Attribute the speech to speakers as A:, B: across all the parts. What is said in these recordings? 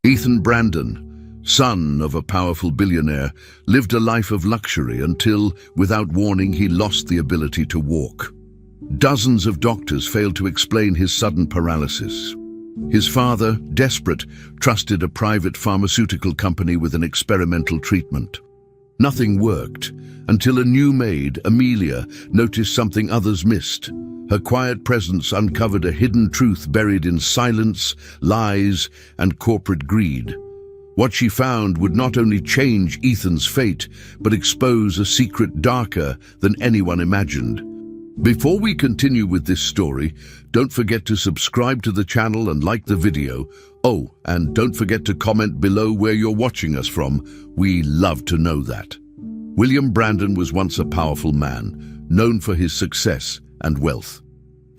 A: Ethan Brandon, son of a powerful billionaire, lived a life of luxury until, without warning, he lost the ability to walk. Dozens of doctors failed to explain his sudden paralysis. His father, desperate, trusted a private pharmaceutical company with an experimental treatment. Nothing worked until a new maid, Amelia, noticed something others missed. Her quiet presence uncovered a hidden truth buried in silence, lies, and corporate greed. What she found would not only change Ethan's fate, but expose a secret darker than anyone imagined. Before we continue with this story, don't forget to subscribe to the channel and like the video. Oh, and don't forget to comment below where you're watching us from. We love to know that. William Brandon was once a powerful man, known for his success and wealth.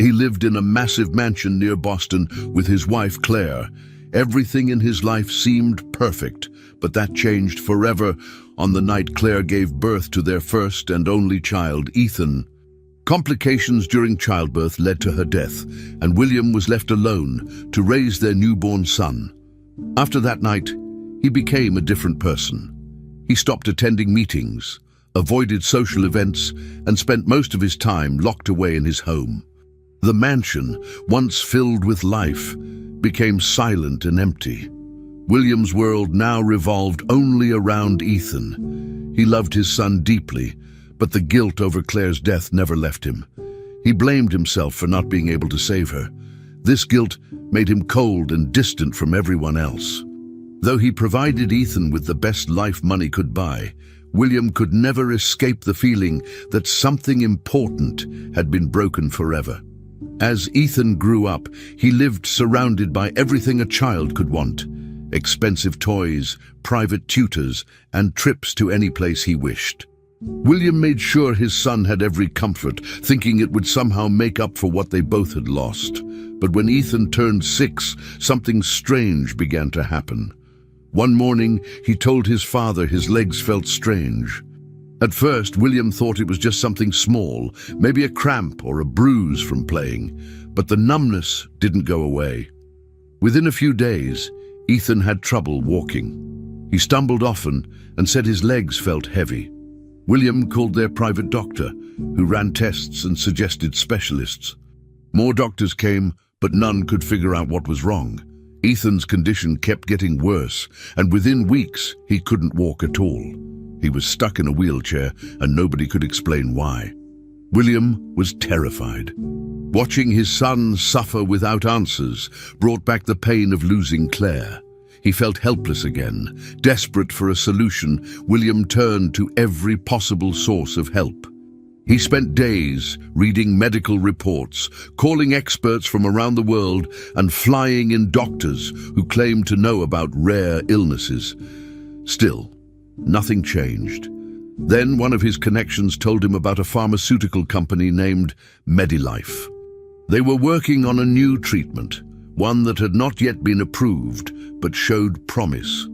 A: He lived in a massive mansion near Boston with his wife Claire. Everything in his life seemed perfect, but that changed forever on the night Claire gave birth to their first and only child, Ethan. Complications during childbirth led to her death, and William was left alone to raise their newborn son. After that night, he became a different person. He stopped attending meetings, avoided social events, and spent most of his time locked away in his home. The mansion, once filled with life, became silent and empty. William's world now revolved only around Ethan. He loved his son deeply, but the guilt over Claire's death never left him. He blamed himself for not being able to save her. This guilt made him cold and distant from everyone else. Though he provided Ethan with the best life money could buy, William could never escape the feeling that something important had been broken forever. As Ethan grew up, he lived surrounded by everything a child could want: expensive toys, private tutors, and trips to any place he wished. William made sure his son had every comfort, thinking it would somehow make up for what they both had lost. But when Ethan turned 6, something strange began to happen. One morning, he told his father his legs felt strange. At first, William thought it was just something small, maybe a cramp or a bruise from playing, but the numbness didn't go away. Within a few days, Ethan had trouble walking. He stumbled often and said his legs felt heavy. William called their private doctor, who ran tests and suggested specialists. More doctors came, but none could figure out what was wrong. Ethan's condition kept getting worse, and within weeks, he couldn't walk at all. He was stuck in a wheelchair, and nobody could explain why. William was terrified. Watching his son suffer without answers brought back the pain of losing Claire. He felt helpless again. Desperate for a solution, William turned to every possible source of help. He spent days reading medical reports, calling experts from around the world, and flying in doctors who claimed to know about rare illnesses. Still, nothing changed. Then one of his connections told him about a pharmaceutical company named Maid. They were working on a new treatment, one that had not yet been approved, but showed promise.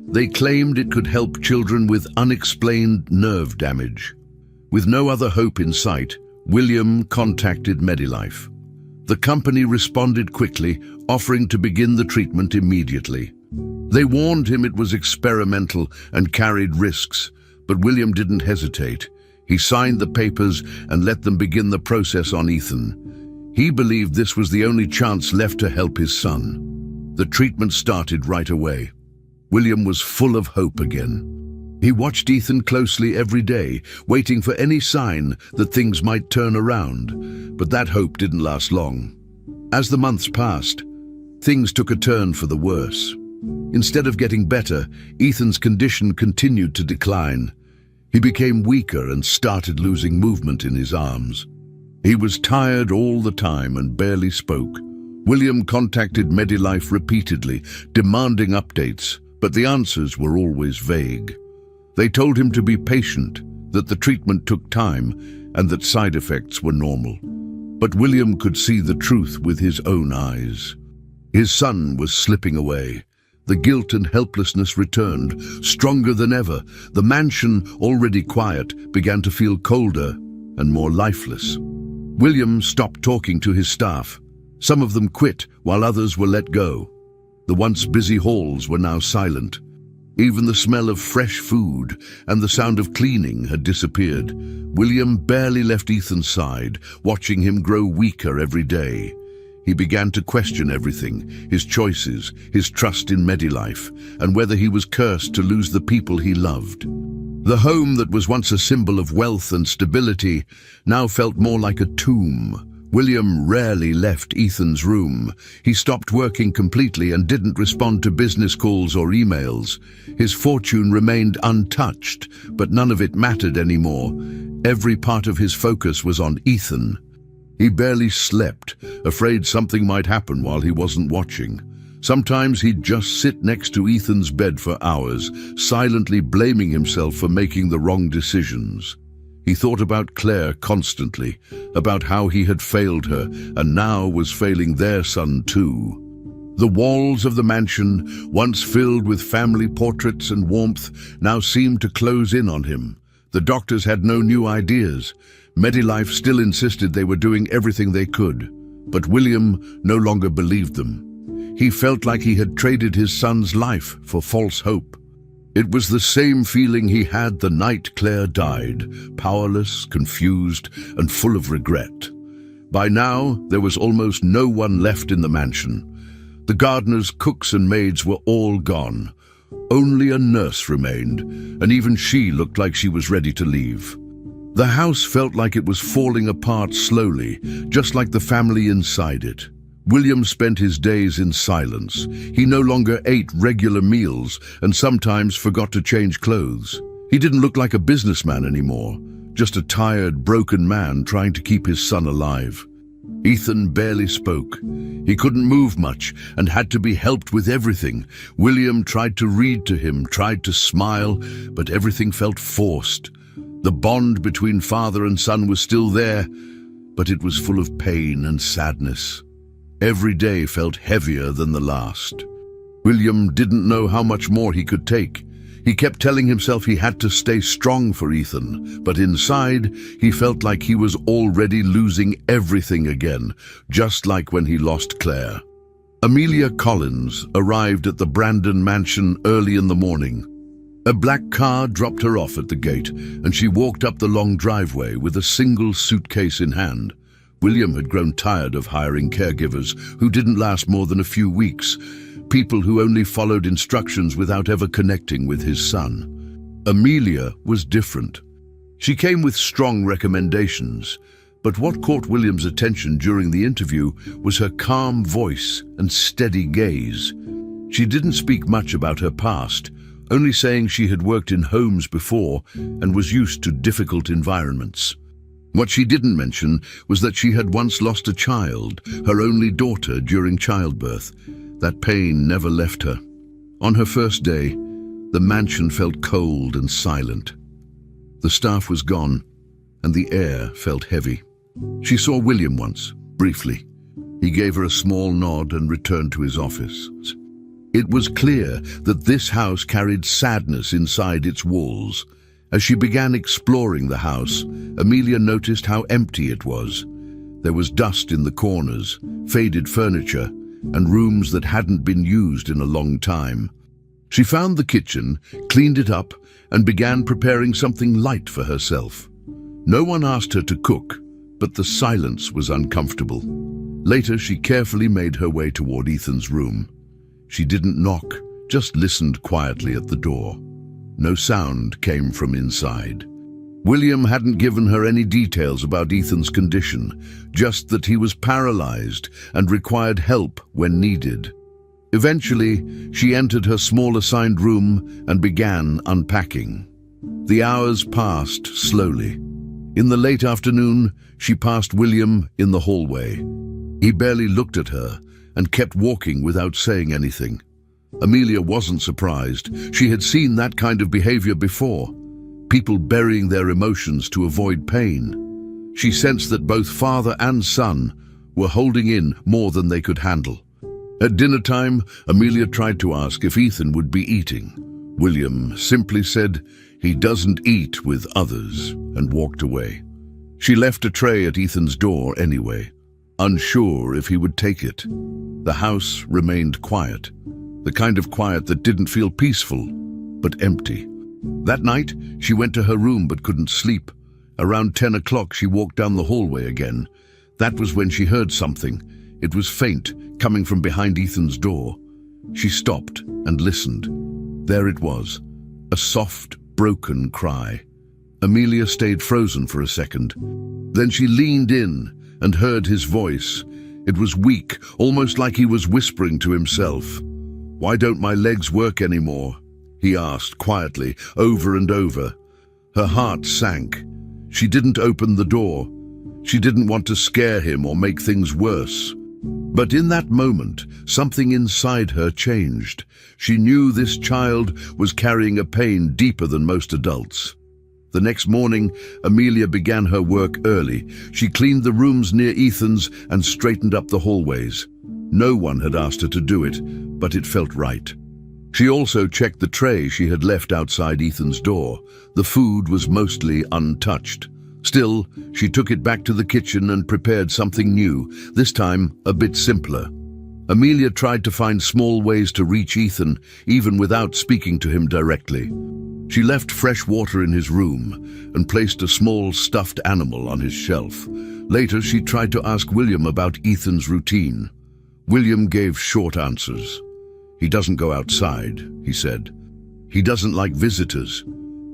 A: They claimed it could help children with unexplained nerve damage. With no other hope in sight, William contacted Maid. The company responded quickly, offering to begin the treatment immediately. They warned him it was experimental and carried risks, but William didn't hesitate. He signed the papers and let them begin the process on Ethan. He believed this was the only chance left to help his son. The treatment started right away. William was full of hope again. He watched Ethan closely every day, waiting for any sign that things might turn around. But that hope didn't last long. As the months passed, things took a turn for the worse. Instead of getting better, Ethan's condition continued to decline. He became weaker and started losing movement in his arms. He was tired all the time and barely spoke. William contacted Maid repeatedly, demanding updates, but the answers were always vague. They told him to be patient, that the treatment took time, and that side effects were normal. But William could see the truth with his own eyes. His son was slipping away. The guilt and helplessness returned, stronger than ever. The mansion, already quiet, began to feel colder and more lifeless. William stopped talking to his staff. Some of them quit, while others were let go. The once busy halls were now silent. Even the smell of fresh food and the sound of cleaning had disappeared. William barely left Ethan's side, watching him grow weaker every day. He began to question everything, his choices, his trust in Medilife, and whether he was cursed to lose the people he loved. The home that was once a symbol of wealth and stability now felt more like a tomb. William rarely left Ethan's room. He stopped working completely and didn't respond to business calls or emails. His fortune remained untouched, but none of it mattered anymore. Every part of his focus was on Ethan. He barely slept, afraid something might happen while he wasn't watching. Sometimes he'd just sit next to Ethan's bed for hours, silently blaming himself for making the wrong decisions. He thought about Claire constantly, about how he had failed her and now was failing their son too. The walls of the mansion, once filled with family portraits and warmth, now seemed to close in on him. The doctors had no new ideas. Medilife still insisted they were doing everything they could, but William no longer believed them. He felt like he had traded his son's life for false hope. It was the same feeling he had the night Claire died, powerless, confused, and full of regret. By now, there was almost no one left in the mansion. The gardeners, cooks, and maids were all gone. Only a nurse remained, and even she looked like she was ready to leave. The house felt like it was falling apart slowly, just like the family inside it. William spent his days in silence. He no longer ate regular meals and sometimes forgot to change clothes. He didn't look like a businessman anymore, just a tired, broken man trying to keep his son alive. Ethan barely spoke. He couldn't move much and had to be helped with everything. William tried to read to him, tried to smile, but everything felt forced. The bond between father and son was still there, but it was full of pain and sadness. Every day felt heavier than the last. William didn't know how much more he could take. He kept telling himself he had to stay strong for Ethan, but inside, he felt like he was already losing everything again, just like when he lost Claire. Amelia Collins arrived at the Brandon mansion early in the morning. A black car dropped her off at the gate, and she walked up the long driveway with a single suitcase in hand. William had grown tired of hiring caregivers who didn't last more than a few weeks, people who only followed instructions without ever connecting with his son. Amelia was different. She came with strong recommendations, but what caught William's attention during the interview was her calm voice and steady gaze. She didn't speak much about her past, only saying she had worked in homes before and was used to difficult environments. What she didn't mention was that she had once lost a child, her only daughter, during childbirth. That pain never left her. On her first day, the mansion felt cold and silent. The staff was gone, and the air felt heavy. She saw William once, briefly. He gave her a small nod and returned to his office. It was clear that this house carried sadness inside its walls. As she began exploring the house, Amelia noticed how empty it was. There was dust in the corners, faded furniture, and rooms that hadn't been used in a long time. She found the kitchen, cleaned it up, and began preparing something light for herself. No one asked her to cook, but the silence was uncomfortable. Later, she carefully made her way toward Ethan's room. She didn't knock, just listened quietly at the door. No sound came from inside. William hadn't given her any details about Ethan's condition, just that he was paralyzed and required help when needed. Eventually, she entered her small assigned room and began unpacking. The hours passed slowly. In the late afternoon, she passed William in the hallway. He barely looked at her and kept walking without saying anything. Amelia wasn't surprised. She had seen that kind of behavior before, people burying their emotions to avoid pain. She sensed that both father and son were holding in more than they could handle. At dinner time, Amelia tried to ask if Ethan would be eating. William simply said, "He doesn't eat with others," and walked away. She left a tray at Ethan's door anyway. unsure if he would take it. The house remained quiet, the kind of quiet that didn't feel peaceful, but empty. That night, she went to her room but couldn't sleep. Around 10 o'clock, she walked down the hallway again. That was when she heard something. It was faint, coming from behind Ethan's door. She stopped and listened. There it was, a soft, broken cry. Amelia stayed frozen for a second. Then she leaned in and heard his voice. It was weak, almost like he was whispering to himself. "Why don't my legs work anymore?" he asked quietly, over and over. Her heart sank. She didn't open the door. She didn't want to scare him or make things worse. But in that moment, something inside her changed. She knew this child was carrying a pain deeper than most adults. The next morning, Amelia began her work early. She cleaned the rooms near Ethan's and straightened up the hallways. No one had asked her to do it, but it felt right. She also checked the tray she had left outside Ethan's door. The food was mostly untouched. Still, she took it back to the kitchen and prepared something new, this time a bit simpler. Amelia tried to find small ways to reach Ethan, even without speaking to him directly. She left fresh water in his room and placed a small stuffed animal on his shelf. Later, she tried to ask William about Ethan's routine. William gave short answers. "He doesn't go outside," he said. "He doesn't like visitors."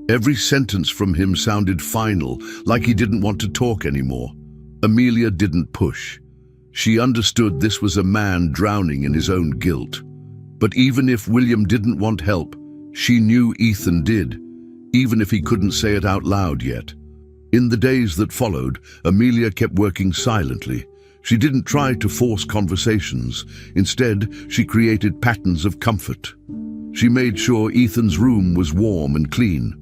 A: Every sentence from him sounded final, like he didn't want to talk anymore. Amelia didn't push. She understood this was a man drowning in his own guilt. But even if William didn't want help, she knew Ethan did, even if he couldn't say it out loud yet. In the days that followed, Amelia kept working silently. She didn't try to force conversations. Instead, she created patterns of comfort. She made sure Ethan's room was warm and clean.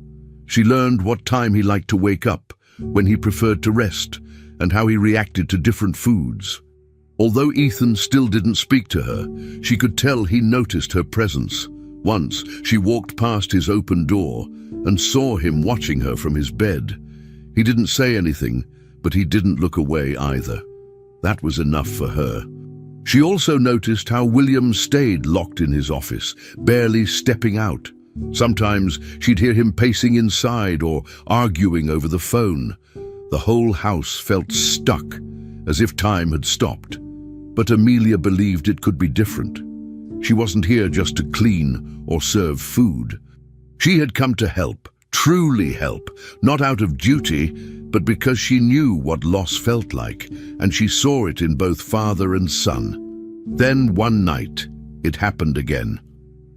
A: She learned what time he liked to wake up, when he preferred to rest, and how he reacted to different foods. Although Ethan still didn't speak to her, she could tell he noticed her presence. Once, she walked past his open door and saw him watching her from his bed. He didn't say anything, but he didn't look away either. That was enough for her. She also noticed how William stayed locked in his office, barely stepping out. Sometimes she'd hear him pacing inside or arguing over the phone. The whole house felt stuck, as if time had stopped. But Amelia believed it could be different. She wasn't here just to clean or serve food. She had come to help, truly help, not out of duty, but because she knew what loss felt like, and she saw it in both father and son. Then one night, it happened again.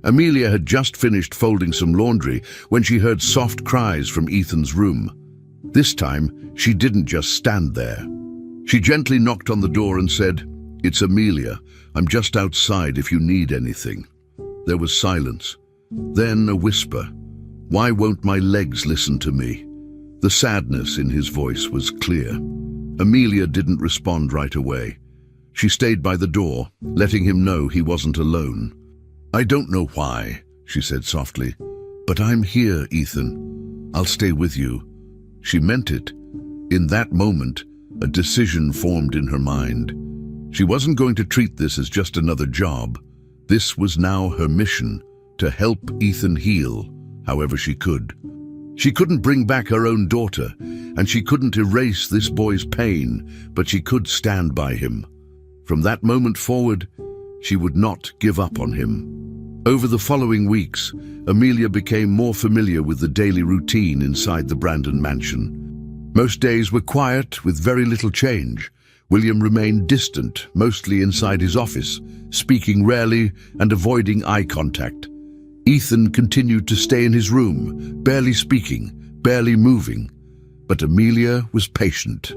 A: Amelia had just finished folding some laundry when she heard soft cries from Ethan's room. This time, she didn't just stand there. She gently knocked on the door and said, "It's Amelia. I'm just outside if you need anything." There was silence. Then a whisper. "Why won't my legs listen to me?" The sadness in his voice was clear. Amelia didn't respond right away. She stayed by the door, letting him know he wasn't alone. "I don't know why," she said softly, "but I'm here, Ethan. I'll stay with you." She meant it. In that moment, a decision formed in her mind. She wasn't going to treat this as just another job. This was now her mission, to help Ethan heal, however she could. She couldn't bring back her own daughter, and she couldn't erase this boy's pain, but she could stand by him. From that moment forward, she would not give up on him. Over the following weeks, Amelia became more familiar with the daily routine inside the Brandon mansion. Most days were quiet, with very little change. William remained distant, mostly inside his office, speaking rarely and avoiding eye contact. Ethan continued to stay in his room, barely speaking, barely moving. But Amelia was patient.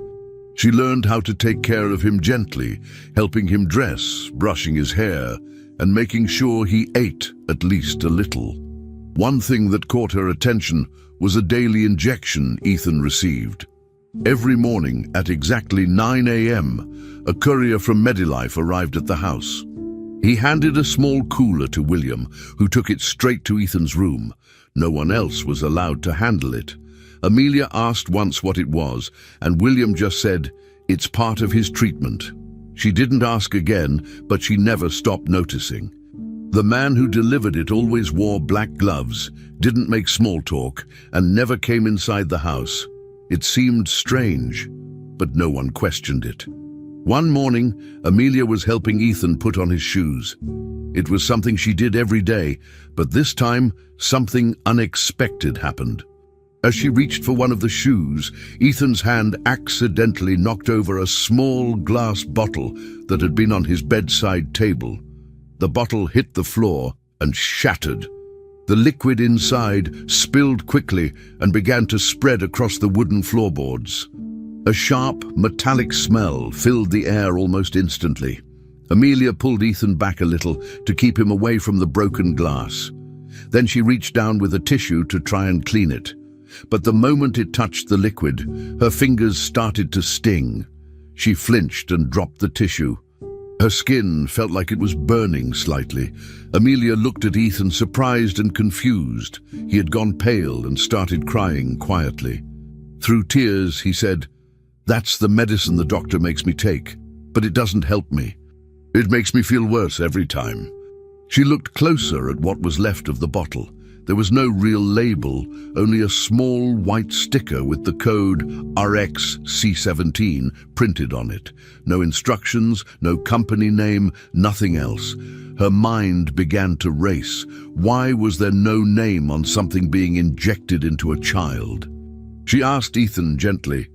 A: She learned how to take care of him gently, helping him dress, brushing his hair, and making sure he ate at least a little. One thing that caught her attention was a daily injection Ethan received. Every morning at exactly 9 a.m., a courier from Medilife arrived at the house. He handed a small cooler to William, who took it straight to Ethan's room. No one else was allowed to handle it. Amelia asked once what it was, and William just said, "It's part of his treatment." She didn't ask again, but she never stopped noticing. The man who delivered it always wore black gloves, didn't make small talk, and never came inside the house. It seemed strange, but no one questioned it. One morning, Amelia was helping Ethan put on his shoes. It was something she did every day, but this time, something unexpected happened. As she reached for one of the shoes, Ethan's hand accidentally knocked over a small glass bottle that had been on his bedside table. The bottle hit the floor and shattered. The liquid inside spilled quickly and began to spread across the wooden floorboards. A sharp, metallic smell filled the air almost instantly. Amelia pulled Ethan back a little to keep him away from the broken glass. Then she reached down with a tissue to try and clean it. But the moment it touched the liquid, her fingers started to sting. She flinched and dropped the tissue. Her skin felt like it was burning slightly. Amelia looked at Ethan, surprised and confused. He had gone pale and started crying quietly. Through tears, he said, "That's the medicine the doctor makes me take, but it doesn't help me. It makes me feel worse every time." She looked closer at what was left of the bottle. There was no real label, only a small white sticker with the code RXC17 printed on it. No instructions, no company name, nothing else. Her mind began to race. Why was there no name on something being injected into a child? She asked Ethan gently,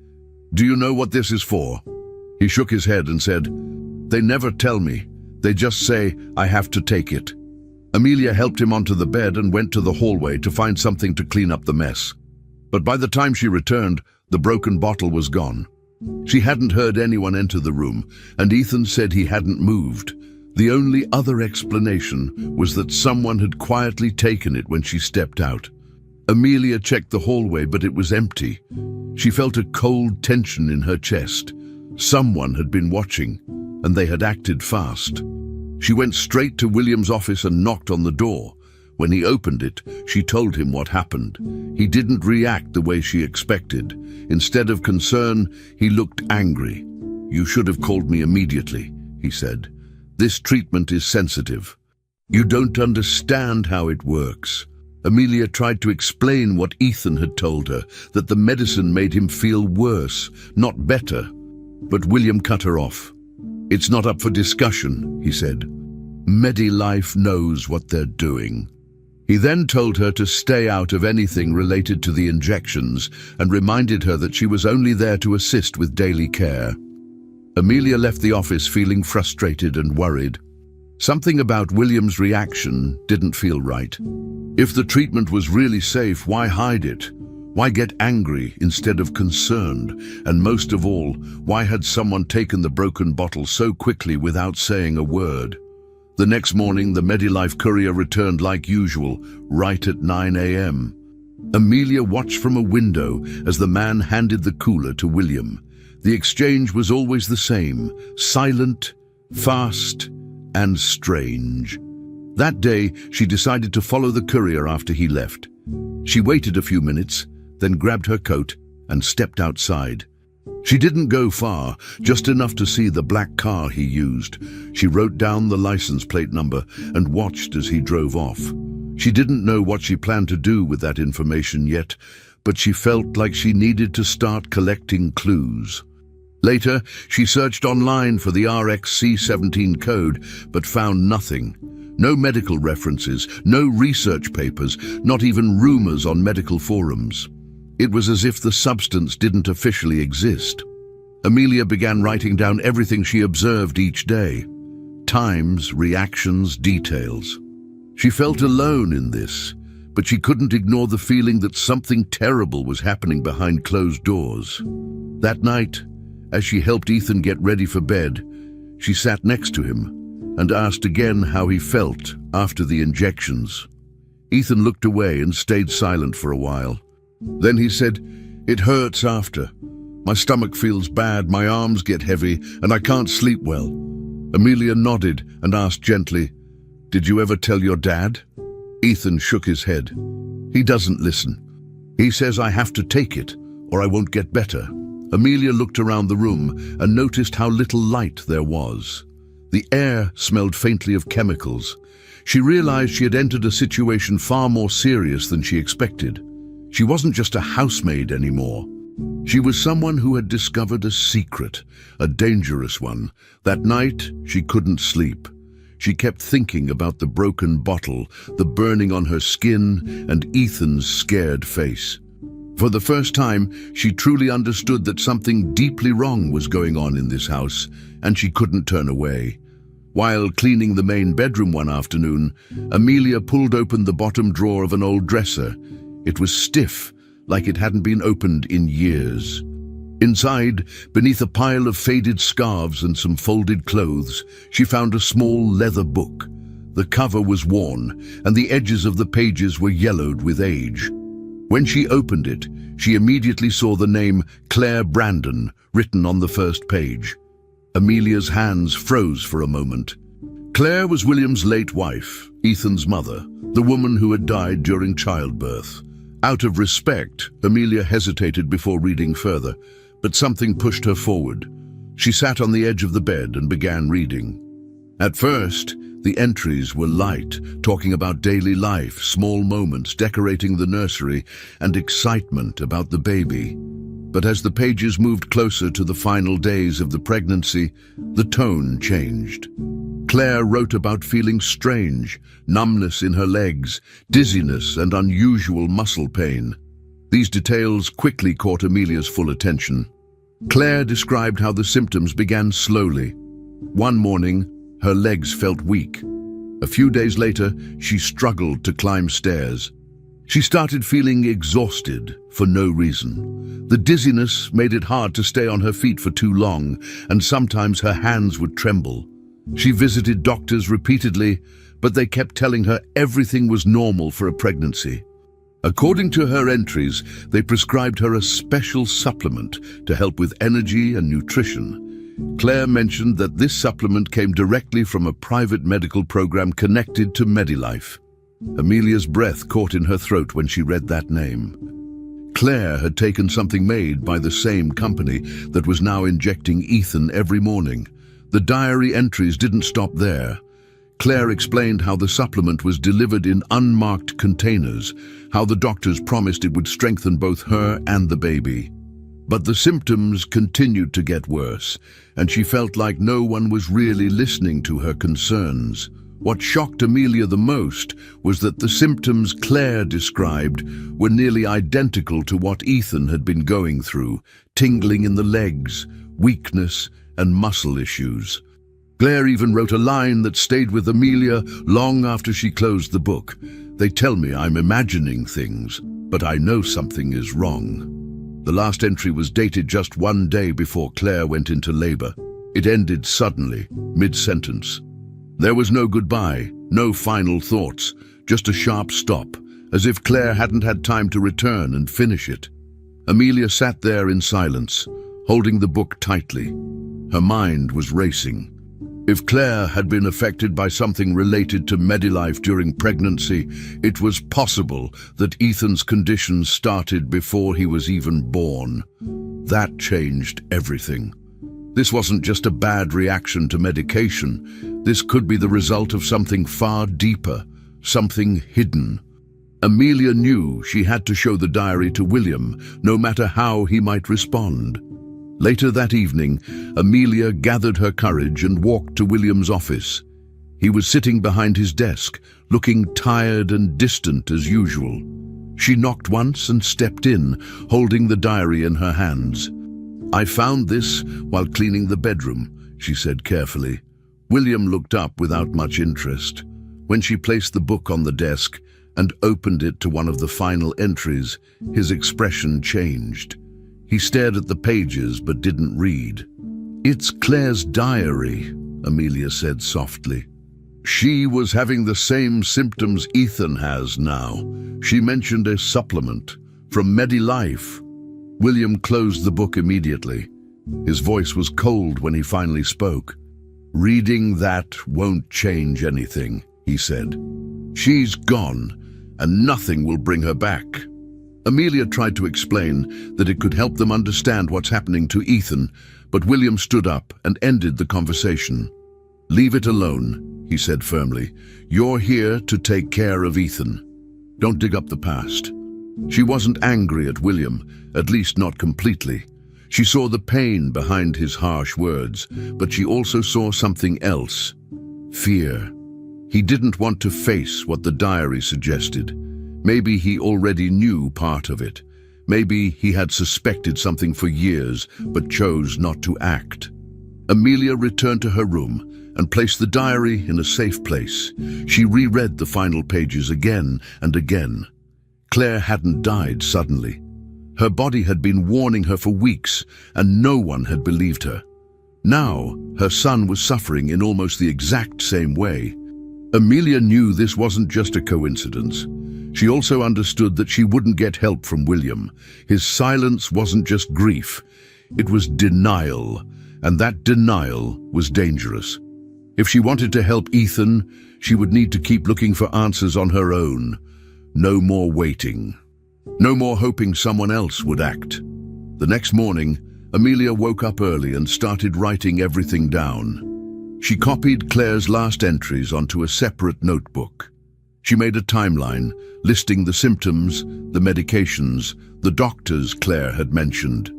A: "Do you know what this is for?" He shook his head and said, "They never tell me. They just say I have to take it." Amelia helped him onto the bed and went to the hallway to find something to clean up the mess. But by the time she returned, the broken bottle was gone. She hadn't heard anyone enter the room, and Ethan said he hadn't moved. The only other explanation was that someone had quietly taken it when she stepped out. Amelia checked the hallway, but it was empty. She felt a cold tension in her chest. Someone had been watching, and they had acted fast. She went straight to William's office and knocked on the door. When he opened it, she told him what happened. He didn't react the way she expected. Instead of concern, he looked angry. "You should have called me immediately," he said. "This treatment is sensitive. You don't understand how it works." Amelia tried to explain what Ethan had told her, that the medicine made him feel worse, not better. But William cut her off. "It's not up for discussion," he said. "Medilife knows what they're doing." He then told her to stay out of anything related to the injections and reminded her that she was only there to assist with daily care. Amelia left the office feeling frustrated and worried. Something about William's reaction didn't feel right. If the treatment was really safe, why hide it? Why get angry instead of concerned? And most of all, why had someone taken the broken bottle so quickly without saying a word? The next morning, the Medilife courier returned like usual, right at 9 a.m. Amelia watched from a window as the man handed the cooler to William. The exchange was always the same, silent, fast, and strange. That day, she decided to follow the courier after he left. She waited a few minutes, then grabbed her coat and stepped outside. She didn't go far, just enough to see the black car he used. She wrote down the license plate number and watched as he drove off. She didn't know what she planned to do with that information yet, but she felt like she needed to start collecting clues. Later, she searched online for the RXC17 code, but found nothing. No medical references, no research papers, not even rumors on medical forums. It was as if the substance didn't officially exist. Amelia began writing down everything she observed each day. Times, reactions, details. She felt alone in this, but she couldn't ignore the feeling that something terrible was happening behind closed doors. That night, as she helped Ethan get ready for bed, she sat next to him and asked again how he felt after the injections. Ethan looked away and stayed silent for a while. Then he said, "It hurts after. My stomach feels bad, my arms get heavy, and I can't sleep well." Amelia nodded and asked gently, "Did you ever tell your dad?" Ethan shook his head. "He doesn't listen. He says I have to take it or I won't get better." Amelia looked around the room and noticed how little light there was. The air smelled faintly of chemicals. She realized she had entered a situation far more serious than she expected. She wasn't just a housemaid anymore. She was someone who had discovered a secret, a dangerous one. That night, she couldn't sleep. She kept thinking about the broken bottle, the burning on her skin, and Ethan's scared face. For the first time, she truly understood that something deeply wrong was going on in this house, and she couldn't turn away. While cleaning the main bedroom one afternoon, Amelia pulled open the bottom drawer of an old dresser. It was stiff, like it hadn't been opened in years. Inside, beneath a pile of faded scarves and some folded clothes, she found a small leather book. The cover was worn, and the edges of the pages were yellowed with age. When she opened it, she immediately saw the name Claire Brandon written on the first page. Amelia's hands froze for a moment. Claire was William's late wife, Ethan's mother, the woman who had died during childbirth. Out of respect, Amelia hesitated before reading further, but something pushed her forward. She sat on the edge of the bed and began reading. At first, the entries were light, talking about daily life, small moments, decorating the nursery, and excitement about the baby. But as the pages moved closer to the final days of the pregnancy, the tone changed. Claire wrote about feeling strange, numbness in her legs, dizziness, and unusual muscle pain. These details quickly caught Amelia's full attention. Claire described how the symptoms began slowly. One morning, her legs felt weak. A few days later, she struggled to climb stairs. She started feeling exhausted for no reason. The dizziness made it hard to stay on her feet for too long, and sometimes her hands would tremble. She visited doctors repeatedly, but they kept telling her everything was normal for a pregnancy. According to her entries, they prescribed her a special supplement to help with energy and nutrition. Claire mentioned that this supplement came directly from a private medical program connected to Medilife. Amelia's breath caught in her throat when she read that name. Claire had taken something made by the same company that was now injecting Ethan every morning. The diary entries didn't stop there. Claire explained how the supplement was delivered in unmarked containers, how the doctors promised it would strengthen both her and the baby. But the symptoms continued to get worse, and she felt like no one was really listening to her concerns. What shocked Amelia the most was that the symptoms Claire described were nearly identical to what Ethan had been going through: tingling in the legs, weakness, and muscle issues. Claire even wrote a line that stayed with Amelia long after she closed the book. "They tell me I'm imagining things, but I know something is wrong." The last entry was dated just one day before Claire went into labor. It ended suddenly, mid-sentence. There was no goodbye, no final thoughts, just a sharp stop, as if Claire hadn't had time to return and finish it. Amelia sat there in silence, holding the book tightly. Her mind was racing. If Claire had been affected by something related to Medilife during pregnancy, it was possible that Ethan's condition started before he was even born. That changed everything. This wasn't just a bad reaction to medication. This could be the result of something far deeper, something hidden. Amelia knew she had to show the diary to William, no matter how he might respond. Later that evening, Amelia gathered her courage and walked to William's office. He was sitting behind his desk, looking tired and distant as usual. She knocked once and stepped in, holding the diary in her hands. "I found this while cleaning the bedroom," she said carefully. William looked up without much interest. When she placed the book on the desk and opened it to one of the final entries, his expression changed. He stared at the pages but didn't read. "It's Claire's diary," Amelia said softly. "She was having the same symptoms Ethan has now. She mentioned a supplement from Medilife." William closed the book immediately. His voice was cold when he finally spoke. "Reading that won't change anything," he said. "She's gone, and nothing will bring her back." Amelia tried to explain that it could help them understand what's happening to Ethan, but William stood up and ended the conversation. "Leave it alone," he said firmly. "You're here to take care of Ethan. Don't dig up the past." She wasn't angry at William, at least not completely. She saw the pain behind his harsh words, but she also saw something else: fear. He didn't want to face what the diary suggested. Maybe he already knew part of it. Maybe he had suspected something for years, but chose not to act. Amelia returned to her room and placed the diary in a safe place. She reread the final pages again and again. Claire hadn't died suddenly. Her body had been warning her for weeks, and no one had believed her. Now, her son was suffering in almost the exact same way. Amelia knew this wasn't just a coincidence. She also understood that she wouldn't get help from William. His silence wasn't just grief, it was denial, and that denial was dangerous. If she wanted to help Ethan, she would need to keep looking for answers on her own. No more waiting. No more hoping someone else would act. The next morning, Amelia woke up early and started writing everything down. She copied Claire's last entries onto a separate notebook. She made a timeline, listing the symptoms, the medications, the doctors Claire had mentioned.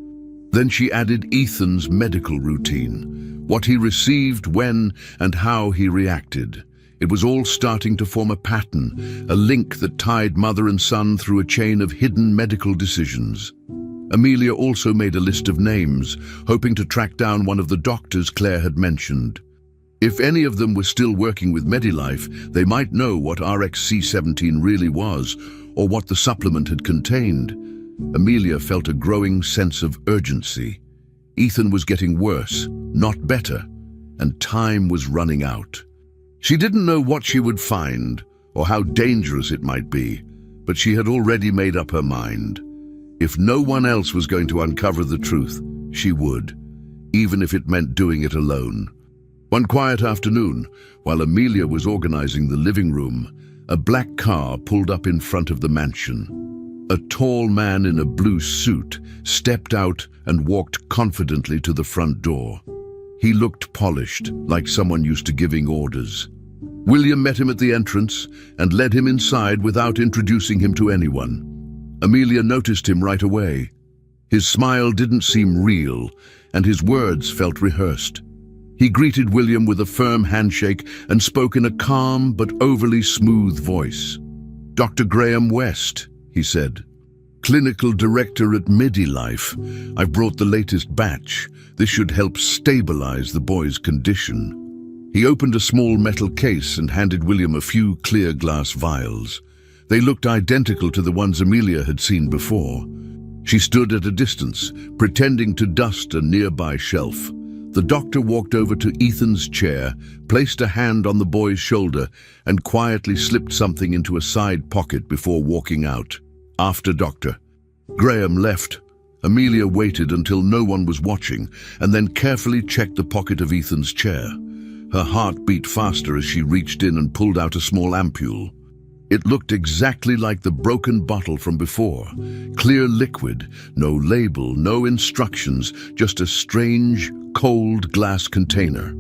A: Then she added Ethan's medical routine, what he received, when, and how he reacted. It was all starting to form a pattern, a link that tied mother and son through a chain of hidden medical decisions. Amelia also made a list of names, hoping to track down one of the doctors Claire had mentioned. If any of them were still working with Medilife, they might know what RxC17 really was, or what the supplement had contained. Amelia felt a growing sense of urgency. Ethan was getting worse, not better, and time was running out. She didn't know what she would find, or how dangerous it might be, but she had already made up her mind. If no one else was going to uncover the truth, she would, even if it meant doing it alone. One quiet afternoon, while Amelia was organizing the living room, a black car pulled up in front of the mansion. A tall man in a blue suit stepped out and walked confidently to the front door. He looked polished, like someone used to giving orders. William met him at the entrance and led him inside without introducing him to anyone. Amelia noticed him right away. His smile didn't seem real, and his words felt rehearsed. He greeted William with a firm handshake and spoke in a calm but overly smooth voice. "Dr. Graham West," he said. "Clinical director at Medilife. I've brought the latest batch. This should help stabilize the boy's condition." He opened a small metal case and handed William a few clear glass vials. They looked identical to the ones Amelia had seen before. She stood at a distance, pretending to dust a nearby shelf. The doctor walked over to Ethan's chair, placed a hand on the boy's shoulder, and quietly slipped something into a side pocket before walking out. After Dr. Graham left, Amelia waited until no one was watching, and then carefully checked the pocket of Ethan's chair. Her heart beat faster as she reached in and pulled out a small ampule. It looked exactly like the broken bottle from before. Clear liquid, no label, no instructions, just a strange, cold glass container.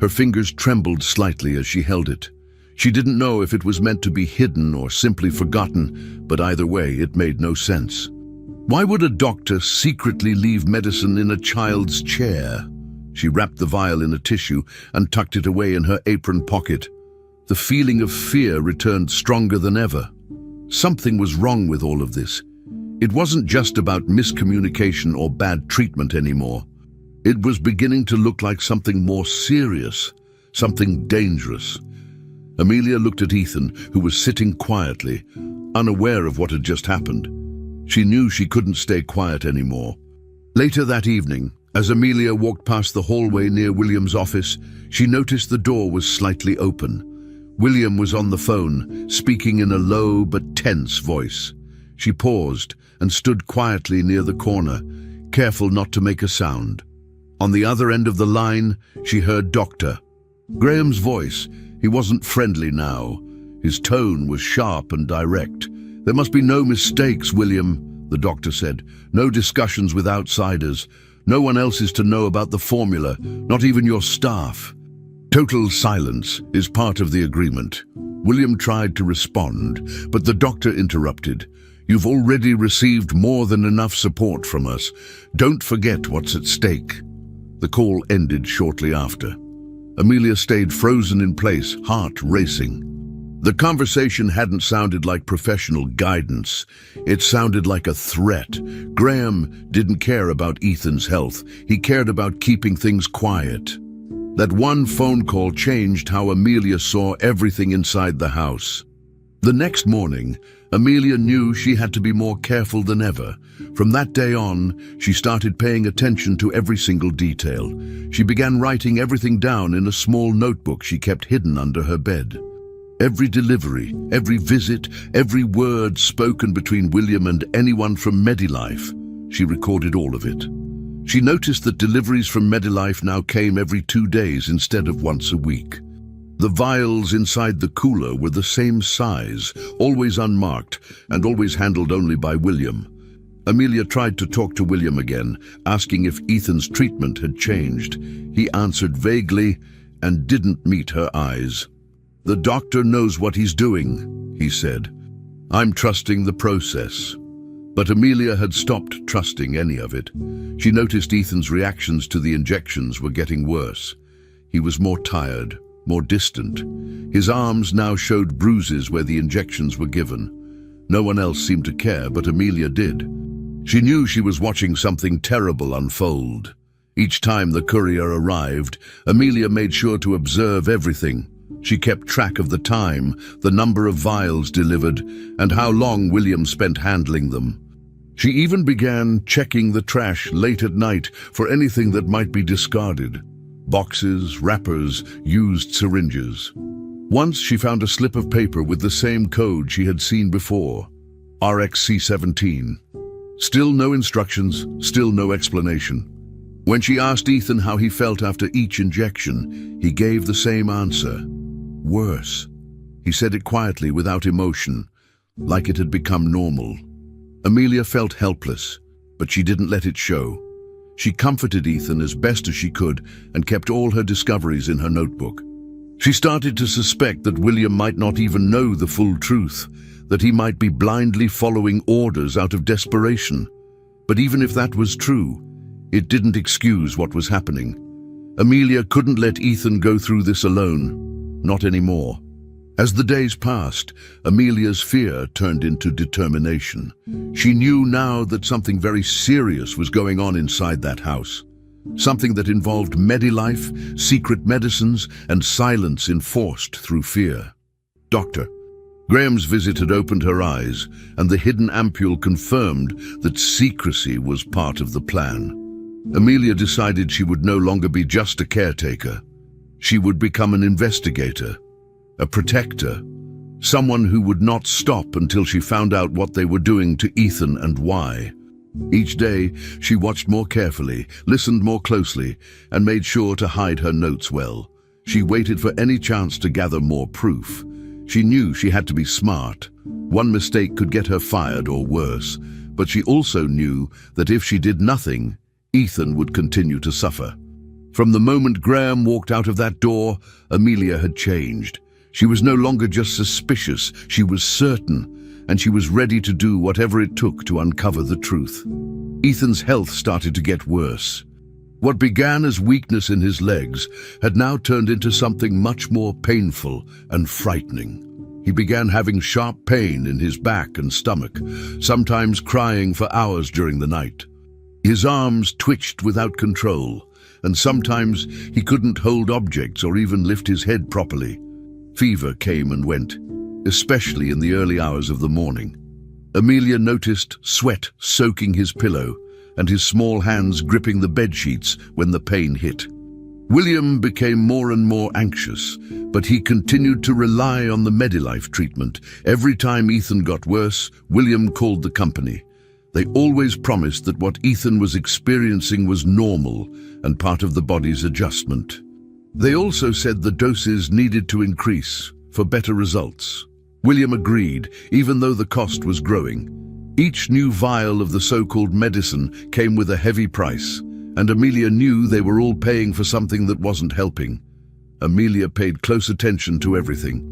A: Her fingers trembled slightly as she held it. She didn't know if it was meant to be hidden or simply forgotten, but either way, it made no sense. Why would a doctor secretly leave medicine in a child's chair? She wrapped the vial in a tissue and tucked it away in her apron pocket. The feeling of fear returned stronger than ever. Something was wrong with all of this. It wasn't just about miscommunication or bad treatment anymore. It was beginning to look like something more serious, something dangerous. Amelia looked at Ethan, who was sitting quietly, unaware of what had just happened. She knew she couldn't stay quiet anymore. Later that evening, as Amelia walked past the hallway near William's office, she noticed the door was slightly open. William was on the phone, speaking in a low but tense voice. She paused and stood quietly near the corner, careful not to make a sound. On the other end of the line, she heard Dr. Graham's voice. He wasn't friendly now. His tone was sharp and direct, "There must be no mistakes, William," the doctor said. "No discussions with outsiders. No one else is to know about the formula, not even your staff." Total silence is part of the agreement. William tried to respond, but the doctor interrupted. "You've already received more than enough support from us. Don't forget what's at stake." The call ended shortly after. Amelia stayed frozen in place, heart racing. The conversation hadn't sounded like professional guidance. It sounded like a threat. Graham didn't care about Ethan's health. He cared about keeping things quiet. That one phone call changed how Amelia saw everything inside the house. The next morning, Amelia knew she had to be more careful than ever. From that day on, she started paying attention to every single detail. She began writing everything down in a small notebook she kept hidden under her bed. Every delivery, every visit, every word spoken between William and anyone from Medilife, she recorded all of it. She noticed that deliveries from Medilife now came every 2 days instead of once a week. The vials inside the cooler were the same size, always unmarked, and always handled only by William. Amelia tried to talk to William again, asking if Ethan's treatment had changed. He answered vaguely and didn't meet her eyes. "The doctor knows what he's doing," he said. "I'm trusting the process." But Amelia had stopped trusting any of it. She noticed Ethan's reactions to the injections were getting worse. He was more tired, more distant. His arms now showed bruises where the injections were given. No one else seemed to care, but Amelia did. She knew she was watching something terrible unfold. Each time the courier arrived, Amelia made sure to observe everything. She kept track of the time, the number of vials delivered, and how long William spent handling them. She even began checking the trash late at night for anything that might be discarded. Boxes, wrappers, used syringes. Once she found a slip of paper with the same code she had seen before, RxC17. Still no instructions, still no explanation. When she asked Ethan how he felt after each injection, he gave the same answer. Worse. He said it quietly, without emotion, like it had become normal. Amelia felt helpless, but she didn't let it show. She comforted Ethan as best as she could and kept all her discoveries in her notebook. She started to suspect that William might not even know the full truth, that he might be blindly following orders out of desperation. But even if that was true, it didn't excuse what was happening. Amelia couldn't let Ethan go through this alone. Not anymore. As the days passed, Amelia's fear turned into determination. She knew now that something very serious was going on inside that house. Something that involved Medilife, secret medicines, and silence enforced through fear. Doctor. Graham's visit had opened her eyes, and the hidden ampule confirmed that secrecy was part of the plan. Amelia decided she would no longer be just a caretaker. She would become an investigator, a protector, someone who would not stop until she found out what they were doing to Ethan and why. Each day, she watched more carefully, listened more closely, and made sure to hide her notes well. She waited for any chance to gather more proof. She knew she had to be smart. One mistake could get her fired or worse, but she also knew that if she did nothing, Ethan would continue to suffer. From the moment Graham walked out of that door, Amelia had changed. She was no longer just suspicious, she was certain, and she was ready to do whatever it took to uncover the truth. Ethan's health started to get worse. What began as weakness in his legs had now turned into something much more painful and frightening. He began having sharp pain in his back and stomach, sometimes crying for hours during the night. His arms twitched without control, and sometimes he couldn't hold objects or even lift his head properly. Fever came and went, especially in the early hours of the morning. Amelia noticed sweat soaking his pillow and his small hands gripping the bedsheets when the pain hit. William became more and more anxious, but he continued to rely on the Medilife treatment. Every time Ethan got worse, William called the company. They always promised that what Ethan was experiencing was normal and part of the body's adjustment. They also said the doses needed to increase for better results. William agreed, even though the cost was growing. Each new vial of the so-called medicine came with a heavy price, and Amelia knew they were all paying for something that wasn't helping. Amelia paid close attention to everything.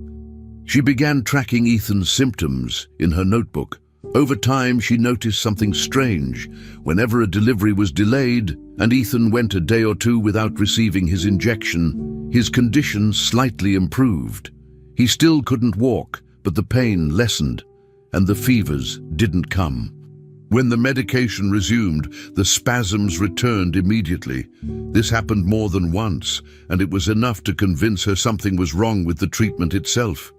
A: She began tracking Ethan's symptoms in her notebook. Over time, she noticed something strange. Whenever a delivery was delayed and Ethan went a day or two without receiving his injection, his condition slightly improved. He still couldn't walk, but the pain lessened, and the fevers didn't come. When the medication resumed, the spasms returned immediately. This happened more than once, and it was enough to convince her something was wrong with the treatment itself.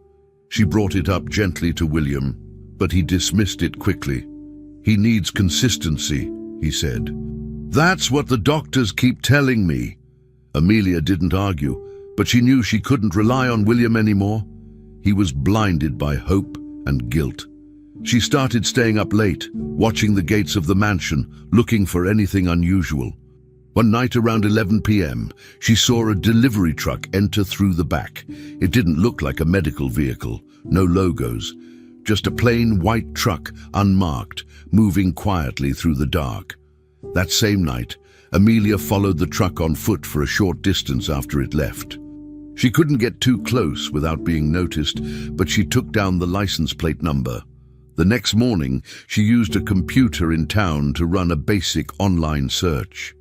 A: She brought it up gently to William, but he dismissed it quickly. "He needs consistency," he said. "That's what the doctors keep telling me." Amelia didn't argue, but she knew she couldn't rely on William anymore. He was blinded by hope and guilt. She started staying up late, watching the gates of the mansion, looking for anything unusual. One night around 11 p.m., she saw a delivery truck enter through the back. It didn't look like a medical vehicle, no logos, just a plain white truck, unmarked, moving quietly through the dark. That same night, Amelia followed the truck on foot for a short distance after it left. She couldn't get too close without being noticed, but she took down the license plate number. The next morning, she used a computer in town to run a basic online search.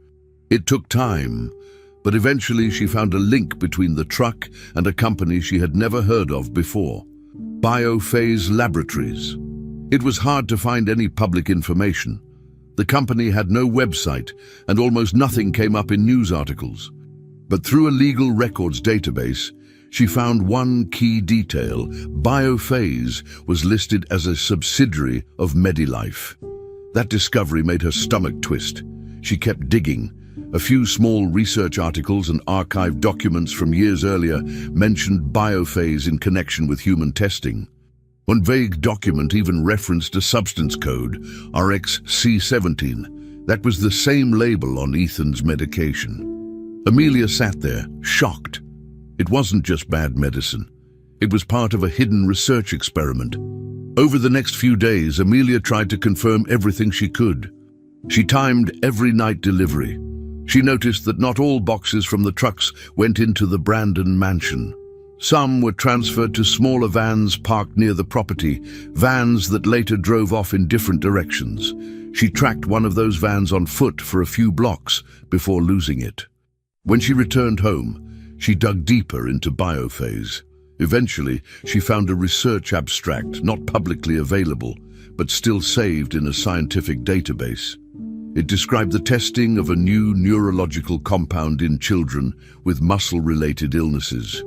A: It took time, but eventually she found a link between the truck and a company she had never heard of before, Biophase Laboratories. It was hard to find any public information. The company had no website, and almost nothing came up in news articles. But through a legal records database, she found one key detail. Biophase was listed as a subsidiary of Medilife. That discovery made her stomach twist. She kept digging. A few small research articles and archived documents from years earlier mentioned Biophase in connection with human testing. One vague document even referenced a substance code, RxC17. That was the same label on Ethan's medication. Amelia sat there, shocked. It wasn't just bad medicine. It was part of a hidden research experiment. Over the next few days, Amelia tried to confirm everything she could. She timed every night delivery. She noticed that not all boxes from the trucks went into the Brandon mansion. Some were transferred to smaller vans parked near the property, vans that later drove off in different directions. She tracked one of those vans on foot for a few blocks before losing it. When she returned home, she dug deeper into Biophase. Eventually, she found a research abstract, not publicly available, but still saved in a scientific database. It described the testing of a new neurological compound in children with muscle-related illnesses.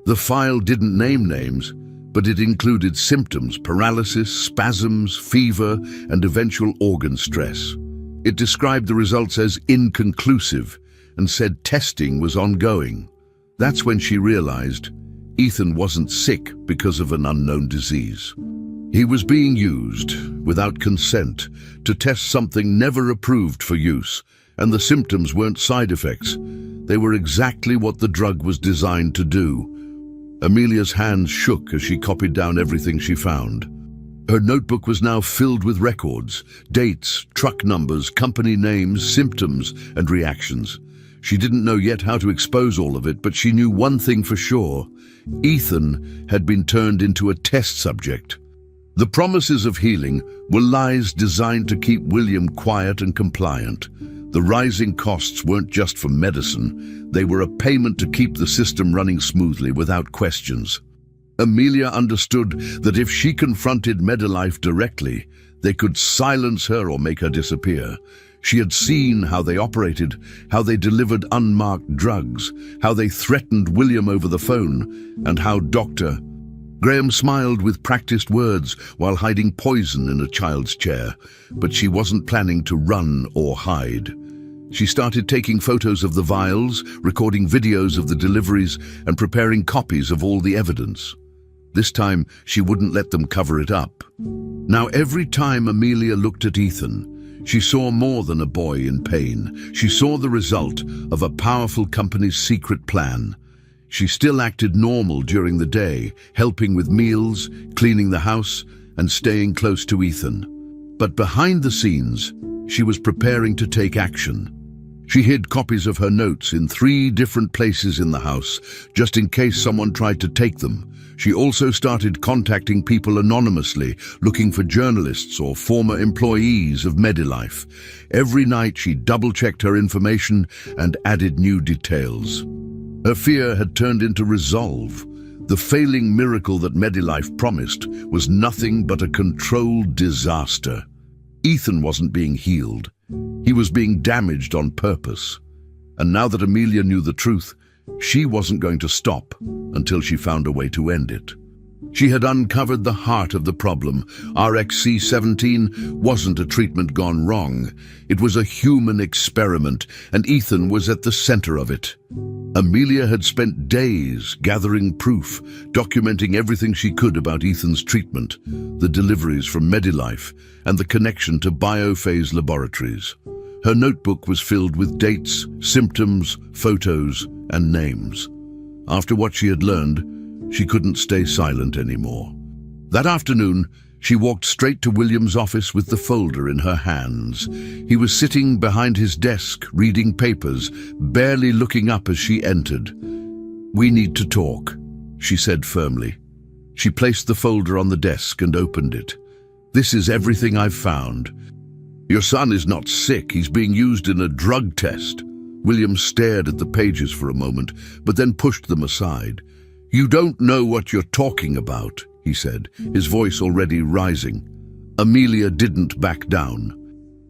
A: The file didn't name names, but it included symptoms, paralysis, spasms, fever, and eventual organ stress. It described the results as inconclusive and said testing was ongoing. That's when she realized Ethan wasn't sick because of an unknown disease. He was being used, without consent, to test something never approved for use, and the symptoms weren't side effects. They were exactly what the drug was designed to do. Amelia's hands shook as she copied down everything she found. Her notebook was now filled with records, dates, truck numbers, company names, symptoms, and reactions. She didn't know yet how to expose all of it, but she knew one thing for sure. Ethan had been turned into a test subject. The promises of healing were lies designed to keep William quiet and compliant. The rising costs weren't just for medicine. They were a payment to keep the system running smoothly without questions. Amelia understood that if she confronted Medilife directly, they could silence her or make her disappear. She had seen how they operated, how they delivered unmarked drugs, how they threatened William over the phone, and how Dr. Graham smiled with practiced words while hiding poison in a child's chair, but she wasn't planning to run or hide. She started taking photos of the vials, recording videos of the deliveries, and preparing copies of all the evidence. This time, she wouldn't let them cover it up. Now, every time Amelia looked at Ethan, she saw more than a boy in pain. She saw the result of a powerful company's secret plan. She still acted normal during the day, helping with meals, cleaning the house, and staying close to Ethan. But behind the scenes, she was preparing to take action. She hid copies of her notes in 3 different places in the house, just in case someone tried to take them. She also started contacting people anonymously, looking for journalists or former employees of Medilife. Every night she double-checked her information and added new details. Her fear had turned into resolve. The failing miracle that Medilife promised was nothing but a controlled disaster. Ethan wasn't being healed. He was being damaged on purpose. And now that Amelia knew the truth, she wasn't going to stop until she found a way to end it. She had uncovered the heart of the problem. RxC17 wasn't a treatment gone wrong. It was a human experiment, and Ethan was at the center of it. Amelia had spent days gathering proof, documenting everything she could about Ethan's treatment, the deliveries from Medilife, and the connection to Biophase laboratories. Her notebook was filled with dates, symptoms, photos, and names. After what she had learned, she couldn't stay silent anymore. That afternoon, she walked straight to William's office with the folder in her hands. He was sitting behind his desk, reading papers, barely looking up as she entered. "We need to talk," she said firmly. She placed the folder on the desk and opened it. "This is everything I've found. Your son is not sick, he's being used in a drug test." William stared at the pages for a moment, but then pushed them aside. "You don't know what you're talking about," he said, his voice already rising. Amelia didn't back down.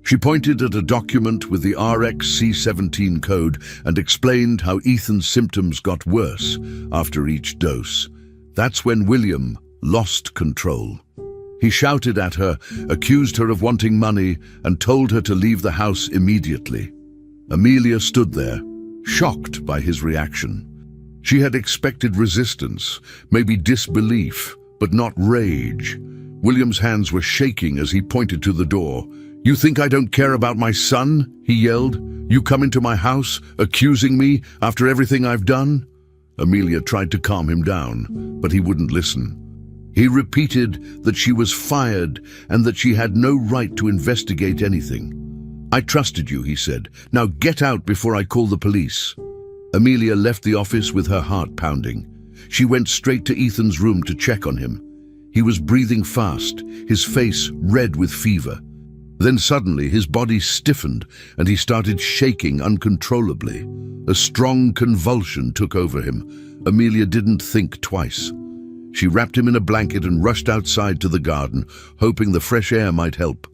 A: She pointed at a document with the RxC17 code and explained how Ethan's symptoms got worse after each dose. That's when William lost control. He shouted at her, accused her of wanting money, and told her to leave the house immediately. Amelia stood there, shocked by his reaction. She had expected resistance, maybe disbelief, but not rage. William's hands were shaking as he pointed to the door. "You think I don't care about my son?" he yelled. "You come into my house, accusing me after everything I've done?" Amelia tried to calm him down, but he wouldn't listen. He repeated that she was fired and that she had no right to investigate anything. "I trusted you," he said. "Now get out before I call the police." Amelia left the office with her heart pounding. She went straight to Ethan's room to check on him. He was breathing fast, his face red with fever. Then suddenly his body stiffened and he started shaking uncontrollably. A strong convulsion took over him. Amelia didn't think twice. She wrapped him in a blanket and rushed outside to the garden, hoping the fresh air might help.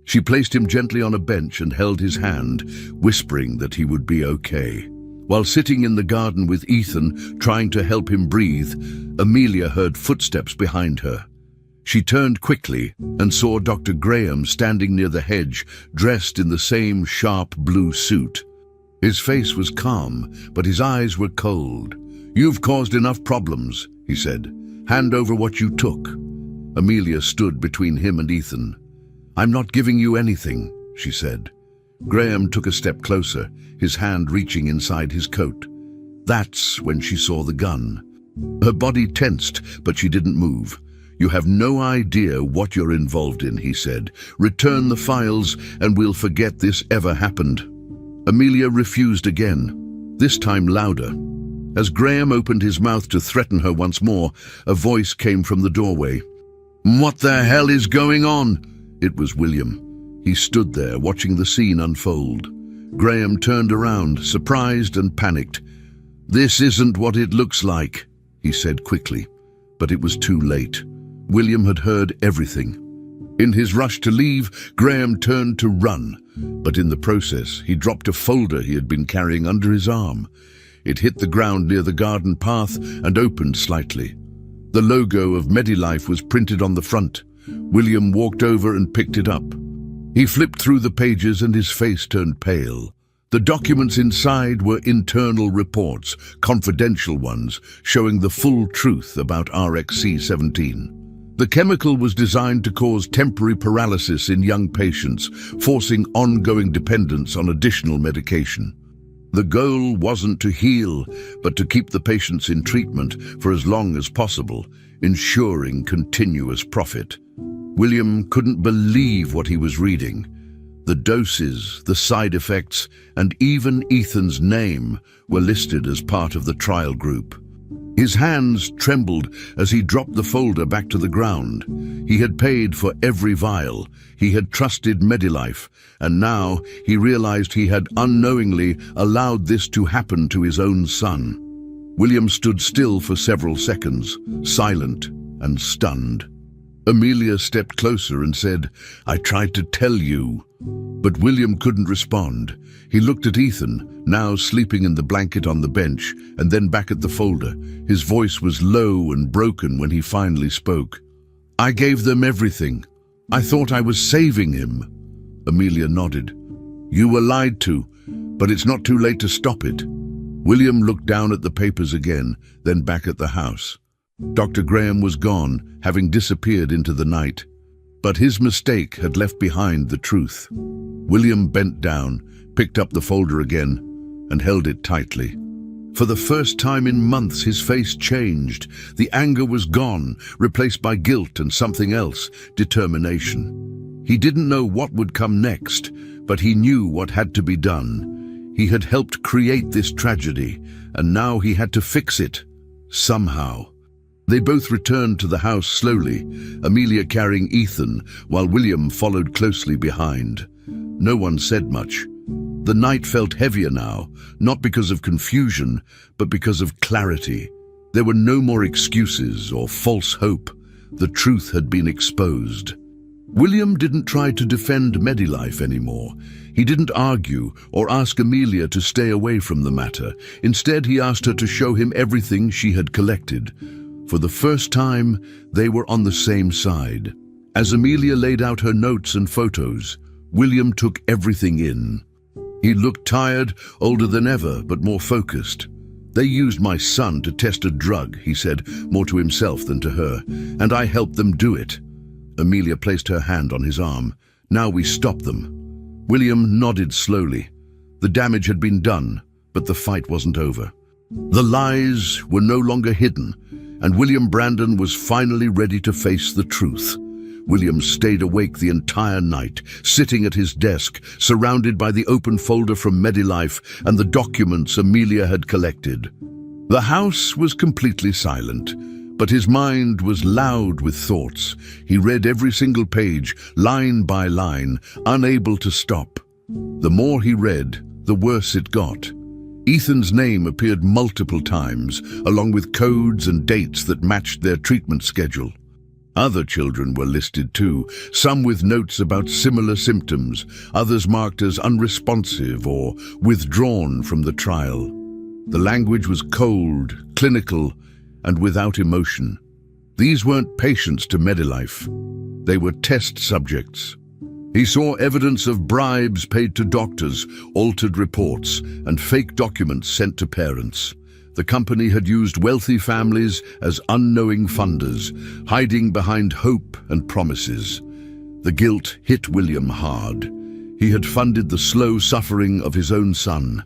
A: She placed him gently on a bench and held his hand, whispering that he would be okay. While sitting in the garden with Ethan, trying to help him breathe, Amelia heard footsteps behind her. She turned quickly and saw Dr. Graham standing near the hedge, dressed in the same sharp blue suit. His face was calm, but his eyes were cold. "You've caused enough problems," he said. "Hand over what you took." Amelia stood between him and Ethan. "I'm not giving you anything," she said. Graham took a step closer, his hand reaching inside his coat. That's when she saw the gun. Her body tensed, but she didn't move. "You have no idea what you're involved in," he said. "Return the files and we'll forget this ever happened." Amelia refused again, this time louder. As Graham opened his mouth to threaten her once more, a voice came from the doorway. "What the hell is going on?" It was William. He stood there, watching the scene unfold. Graham turned around, surprised and panicked. "This isn't what it looks like," he said quickly. But it was too late. William had heard everything. In his rush to leave, Graham turned to run. But in the process, he dropped a folder he had been carrying under his arm. It hit the ground near the garden path and opened slightly. The logo of Medilife was printed on the front. William walked over and picked it up. He flipped through the pages and his face turned pale. The documents inside were internal reports, confidential ones, showing the full truth about RxC17. The chemical was designed to cause temporary paralysis in young patients, forcing ongoing dependence on additional medication. The goal wasn't to heal, but to keep the patients in treatment for as long as possible, ensuring continuous profit. William couldn't believe what he was reading. The doses, the side effects, and even Ethan's name were listed as part of the trial group. His hands trembled as he dropped the folder back to the ground. He had paid for every vial. He had trusted Medilife, and now he realized he had unknowingly allowed this to happen to his own son. William stood still for several seconds, silent and stunned. Amelia stepped closer and said, "I tried to tell you." But William couldn't respond. He looked at Ethan, now sleeping in the blanket on the bench, and then back at the folder. His voice was low and broken when he finally spoke. "I gave them everything. I thought I was saving him." Amelia nodded. "You were lied to, but it's not too late to stop it." William looked down at the papers again, then back at the house. Dr. Graham was gone, having disappeared into the night. But his mistake had left behind the truth. William bent down, picked up the folder again, and held it tightly. For the first time in months, his face changed. The anger was gone, replaced by guilt and something else, determination. He didn't know what would come next, but he knew what had to be done. He had helped create this tragedy, and now he had to fix it, somehow. They both returned to the house slowly, Amelia carrying Ethan, while William followed closely behind. No one said much. The night felt heavier now, not because of confusion, but because of clarity. There were no more excuses or false hope. The truth had been exposed. William didn't try to defend Medilife anymore. He didn't argue or ask Amelia to stay away from the matter. Instead, he asked her to show him everything she had collected. For the first time, they were on the same side. As Amelia laid out her notes and photos, William took everything in. He looked tired, older than ever, but more focused. "They used my son to test a drug," he said, more to himself than to her, "and I helped them do it." Amelia placed her hand on his arm. "Now we stop them." William nodded slowly. The damage had been done, but the fight wasn't over. The lies were no longer hidden, and William Brandon was finally ready to face the truth. William stayed awake the entire night, sitting at his desk, surrounded by the open folder from Medilife and the documents Amelia had collected. The house was completely silent, but his mind was loud with thoughts. He read every single page, line by line, unable to stop. The more he read, the worse it got. Ethan's name appeared multiple times, along with codes and dates that matched their treatment schedule. Other children were listed too, some with notes about similar symptoms, others marked as unresponsive or withdrawn from the trial. The language was cold, clinical, and without emotion. These weren't patients to Medilife. They were test subjects. He saw evidence of bribes paid to doctors, altered reports, and fake documents sent to parents. The company had used wealthy families as unknowing funders, hiding behind hope and promises. The guilt hit William hard. He had funded the slow suffering of his own son.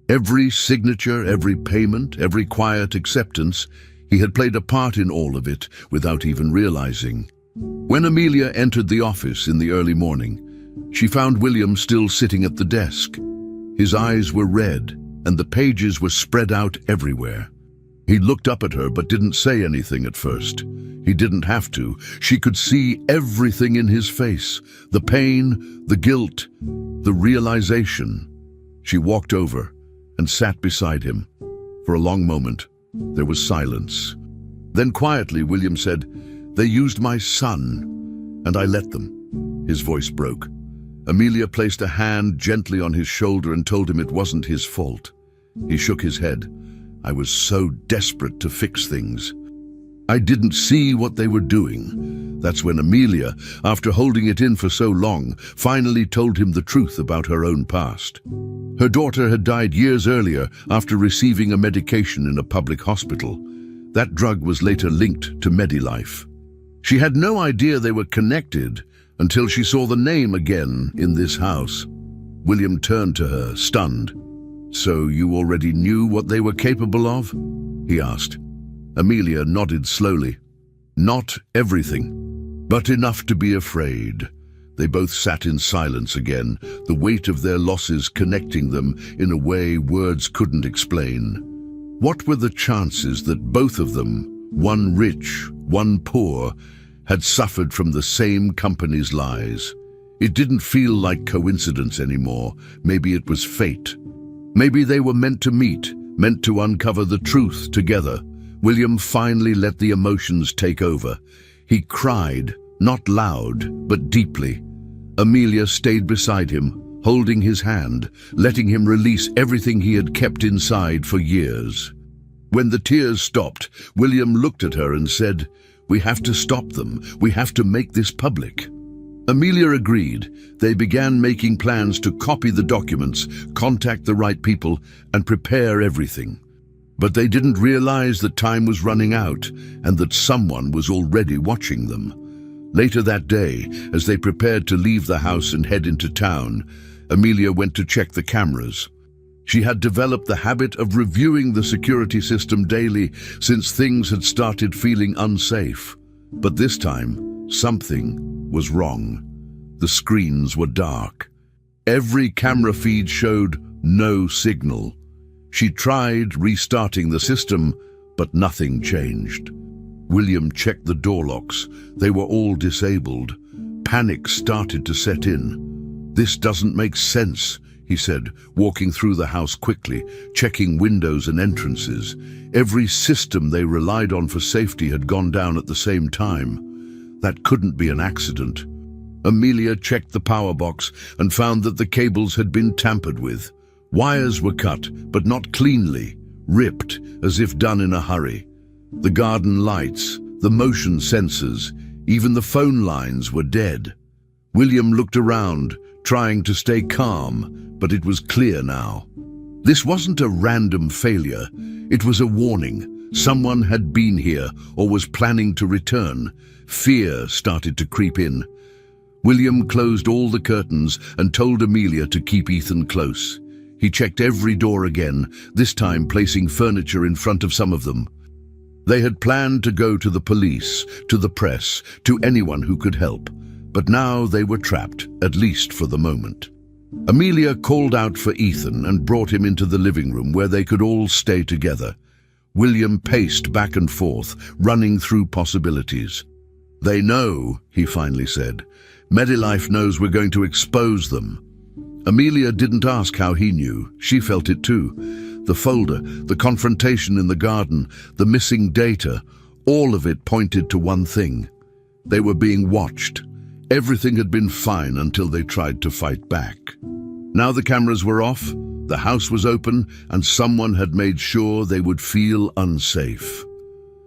A: Every signature, every payment, every quiet acceptance, he had played a part in all of it without even realizing. When Amelia entered the office in the early morning, she found William still sitting at the desk. His eyes were red, and the pages were spread out everywhere. He looked up at her but didn't say anything at first. He didn't have to. She could see everything in his face, the pain, the guilt, the realization. She walked over and sat beside him. For a long moment, there was silence. Then quietly, William said, "They used my son, and I let them." His voice broke. Amelia placed a hand gently on his shoulder and told him it wasn't his fault. He shook his head. "I was so desperate to fix things. I didn't see what they were doing." That's when Amelia, after holding it in for so long, finally told him the truth about her own past. Her daughter had died years earlier after receiving a medication in a public hospital. That drug was later linked to Medilife. She had no idea they were connected until she saw the name again in this house. William turned to her, stunned. "So you already knew what they were capable of?" he asked. Amelia nodded slowly. "Not everything, but enough to be afraid." They both sat in silence again, the weight of their losses connecting them in a way words couldn't explain. What were the chances that both of them, one rich, one poor, had suffered from the same company's lies? It didn't feel like coincidence anymore. Maybe it was fate. Maybe they were meant to meet, meant to uncover the truth together. William finally let the emotions take over. He cried, not loud, but deeply. Amelia stayed beside him, holding his hand, letting him release everything he had kept inside for years. When the tears stopped, William looked at her and said, "We have to stop them. We have to make this public." Amelia agreed. They began making plans to copy the documents, contact the right people, and prepare everything. But they didn't realize that time was running out and that someone was already watching them. Later that day, as they prepared to leave the house and head into town, Amelia went to check the cameras. She had developed the habit of reviewing the security system daily since things had started feeling unsafe. But this time, something was wrong. The screens were dark. Every camera feed showed no signal. She tried restarting the system, but nothing changed. William checked the door locks. They were all disabled. Panic started to set in. "This doesn't make sense," he said, walking through the house quickly, checking windows and entrances. Every system they relied on for safety had gone down at the same time. That couldn't be an accident. Amelia checked the power box and found that the cables had been tampered with. Wires were cut, but not cleanly, ripped as if done in a hurry. The garden lights, the motion sensors, even the phone lines were dead. William looked around, trying to stay calm, but it was clear now. This wasn't a random failure. It was a warning. Someone had been here or was planning to return. Fear started to creep in. William closed all the curtains and told Amelia to keep Ethan close. He checked every door again, this time placing furniture in front of some of them. They had planned to go to the police, to the press, to anyone who could help. But now they were trapped, at least for the moment. Amelia called out for Ethan and brought him into the living room where they could all stay together. William paced back and forth, running through possibilities. "They know," he finally said. "Medilife knows we're going to expose them." Amelia didn't ask how he knew. She felt it too. The folder, the confrontation in the garden, the missing data, all of it pointed to one thing. They were being watched. Everything had been fine until they tried to fight back. Now the cameras were off, the house was open, and someone had made sure they would feel unsafe.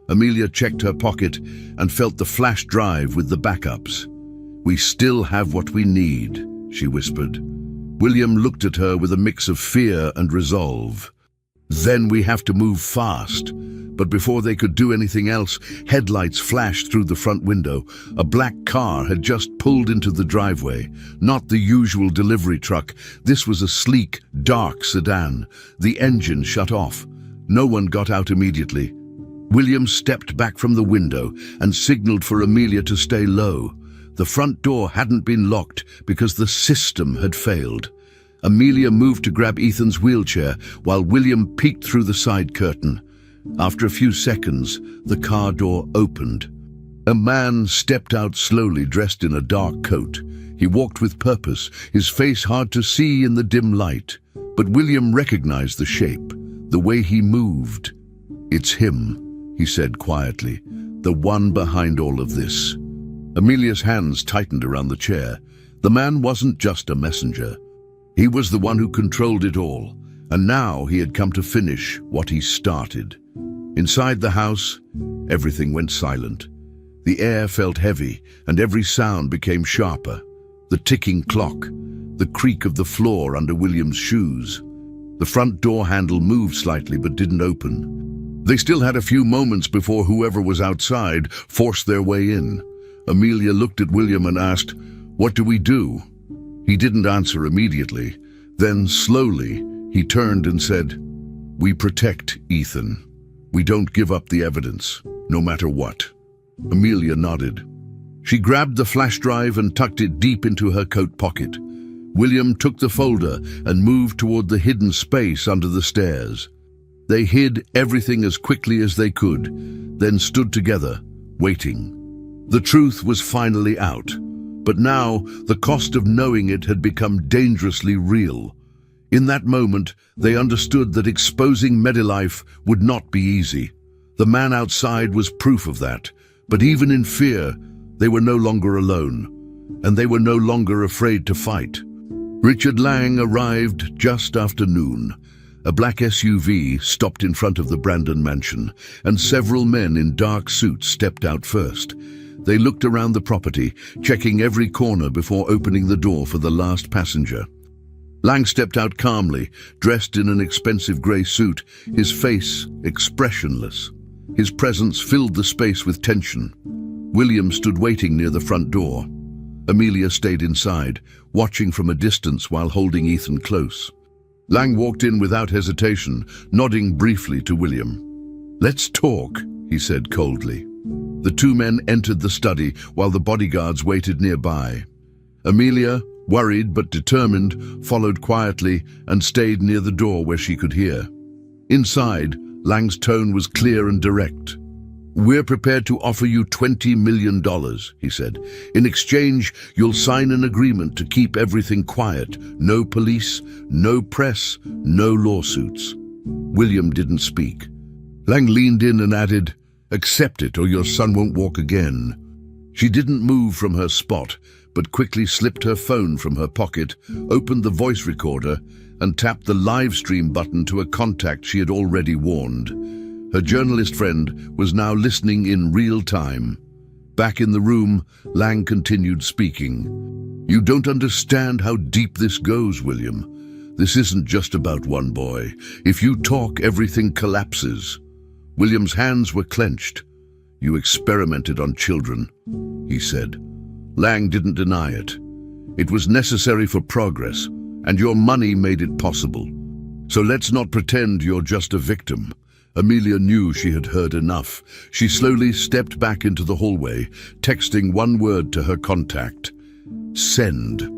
A: Amelia checked her pocket and felt the flash drive with the backups. "We still have what we need," she whispered. William looked at her with a mix of fear and resolve. "Then we have to move fast." But before they could do anything else, headlights flashed through the front window. A black car had just pulled into the driveway. Not the usual delivery truck. This was a sleek, dark sedan. The engine shut off. No one got out immediately. William stepped back from the window and signaled for Amelia to stay low. The front door hadn't been locked because the system had failed. Amelia moved to grab Ethan's wheelchair while William peeked through the side curtain. After a few seconds, the car door opened. A man stepped out slowly, dressed in a dark coat. He walked with purpose, his face hard to see in the dim light. But William recognized the shape, the way he moved. "It's him," he said quietly, "the one behind all of this." Amelia's hands tightened around the chair. The man wasn't just a messenger. He was the one who controlled it all, and now he had come to finish what he started. Inside the house, everything went silent. The air felt heavy, and every sound became sharper. The ticking clock, the creak of the floor under William's shoes. The front door handle moved slightly but didn't open. They still had a few moments before whoever was outside forced their way in. Amelia looked at William and asked, "What do we do?" He didn't answer immediately. Then, slowly, He turned and said, "We protect Ethan. We don't give up the evidence, no matter what." Amelia nodded. She grabbed the flash drive and tucked it deep into her coat pocket. William took the folder and moved toward the hidden space under the stairs. They hid everything as quickly as they could, then stood together, waiting. The truth was finally out, but now the cost of knowing it had become dangerously real. In that moment, they understood that exposing Medilife would not be easy. The man outside was proof of that, but even in fear, they were no longer alone, and they were no longer afraid to fight. Richard Lang arrived just after noon. A black SUV stopped in front of the Brandon mansion, and several men in dark suits stepped out first. They looked around the property, checking every corner before opening the door for the last passenger. Lang stepped out calmly, dressed in an expensive grey suit, his face expressionless. His presence filled the space with tension. William stood waiting near the front door. Amelia stayed inside, watching from a distance while holding Ethan close. Lang walked in without hesitation, nodding briefly to William. "Let's talk," he said coldly. The two men entered the study while the bodyguards waited nearby. Amelia, worried but determined, followed quietly and stayed near the door where she could hear. Inside, Lang's tone was clear and direct. "We're prepared to offer you $20 million, he said. "In exchange, you'll sign an agreement to keep everything quiet. No police, no press, no lawsuits." William didn't speak. Lang leaned in and added, "Accept it or your son won't walk again." She didn't move from her spot, but quickly slipped her phone from her pocket, opened the voice recorder, and tapped the live stream button to a contact she had already warned. Her journalist friend was now listening in real time. Back in the room, Lang continued speaking. "You don't understand how deep this goes, William. This isn't just about one boy. If you talk, everything collapses." William's hands were clenched. "You experimented on children," he said. Lang didn't deny it. "It was necessary for progress, and your money made it possible. So let's not pretend you're just a victim." Amelia knew she had heard enough. She slowly stepped back into the hallway, texting one word to her contact: "Send."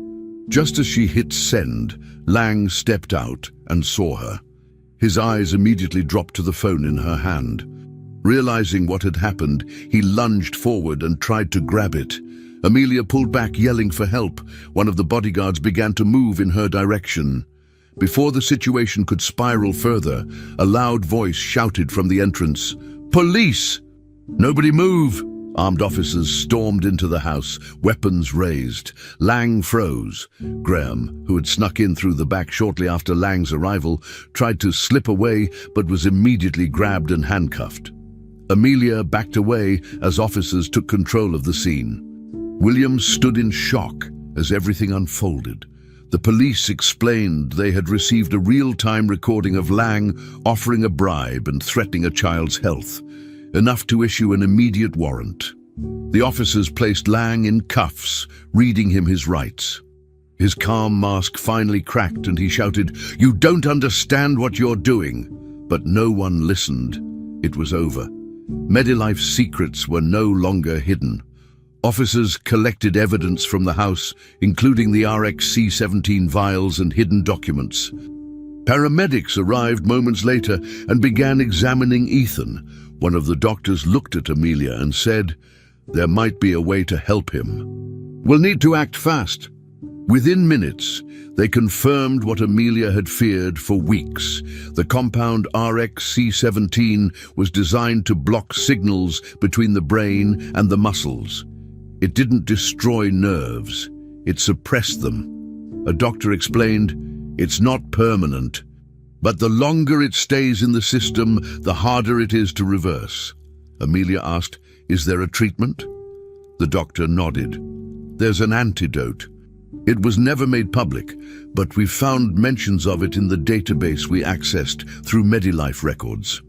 A: Just as she hit send, Lang stepped out and saw her. His eyes immediately dropped to the phone in her hand. Realizing what had happened, he lunged forward and tried to grab it. Amelia pulled back, yelling for help. One of the bodyguards began to move in her direction. Before the situation could spiral further, a loud voice shouted from the entrance, "Police! Nobody move!" Armed officers stormed into the house, weapons raised. Lang froze. Graham, who had snuck in through the back shortly after Lang's arrival, tried to slip away but was immediately grabbed and handcuffed. Amelia backed away as officers took control of the scene. William stood in shock as everything unfolded. The police explained they had received a real-time recording of Lang offering a bribe and threatening a child's health, enough to issue an immediate warrant. The officers placed Lang in cuffs, reading him his rights. His calm mask finally cracked and he shouted, "You don't understand what you're doing." But no one listened. It was over. Medilife's secrets were no longer hidden. Officers collected evidence from the house, including the RX-C17 vials and hidden documents. Paramedics arrived moments later and began examining Ethan. One of the doctors looked at Amelia and said, "There might be a way to help him. We'll need to act fast." Within minutes, they confirmed what Amelia had feared for weeks. The compound RX-C17 was designed to block signals between the brain and the muscles. It didn't destroy nerves, it suppressed them. A doctor explained, "It's not permanent, but the longer it stays in the system, the harder it is to reverse." Amelia asked, "Is there a treatment?" The doctor nodded. "There's an antidote. It was never made public, but we found mentions of it in the database we accessed through Medilife records."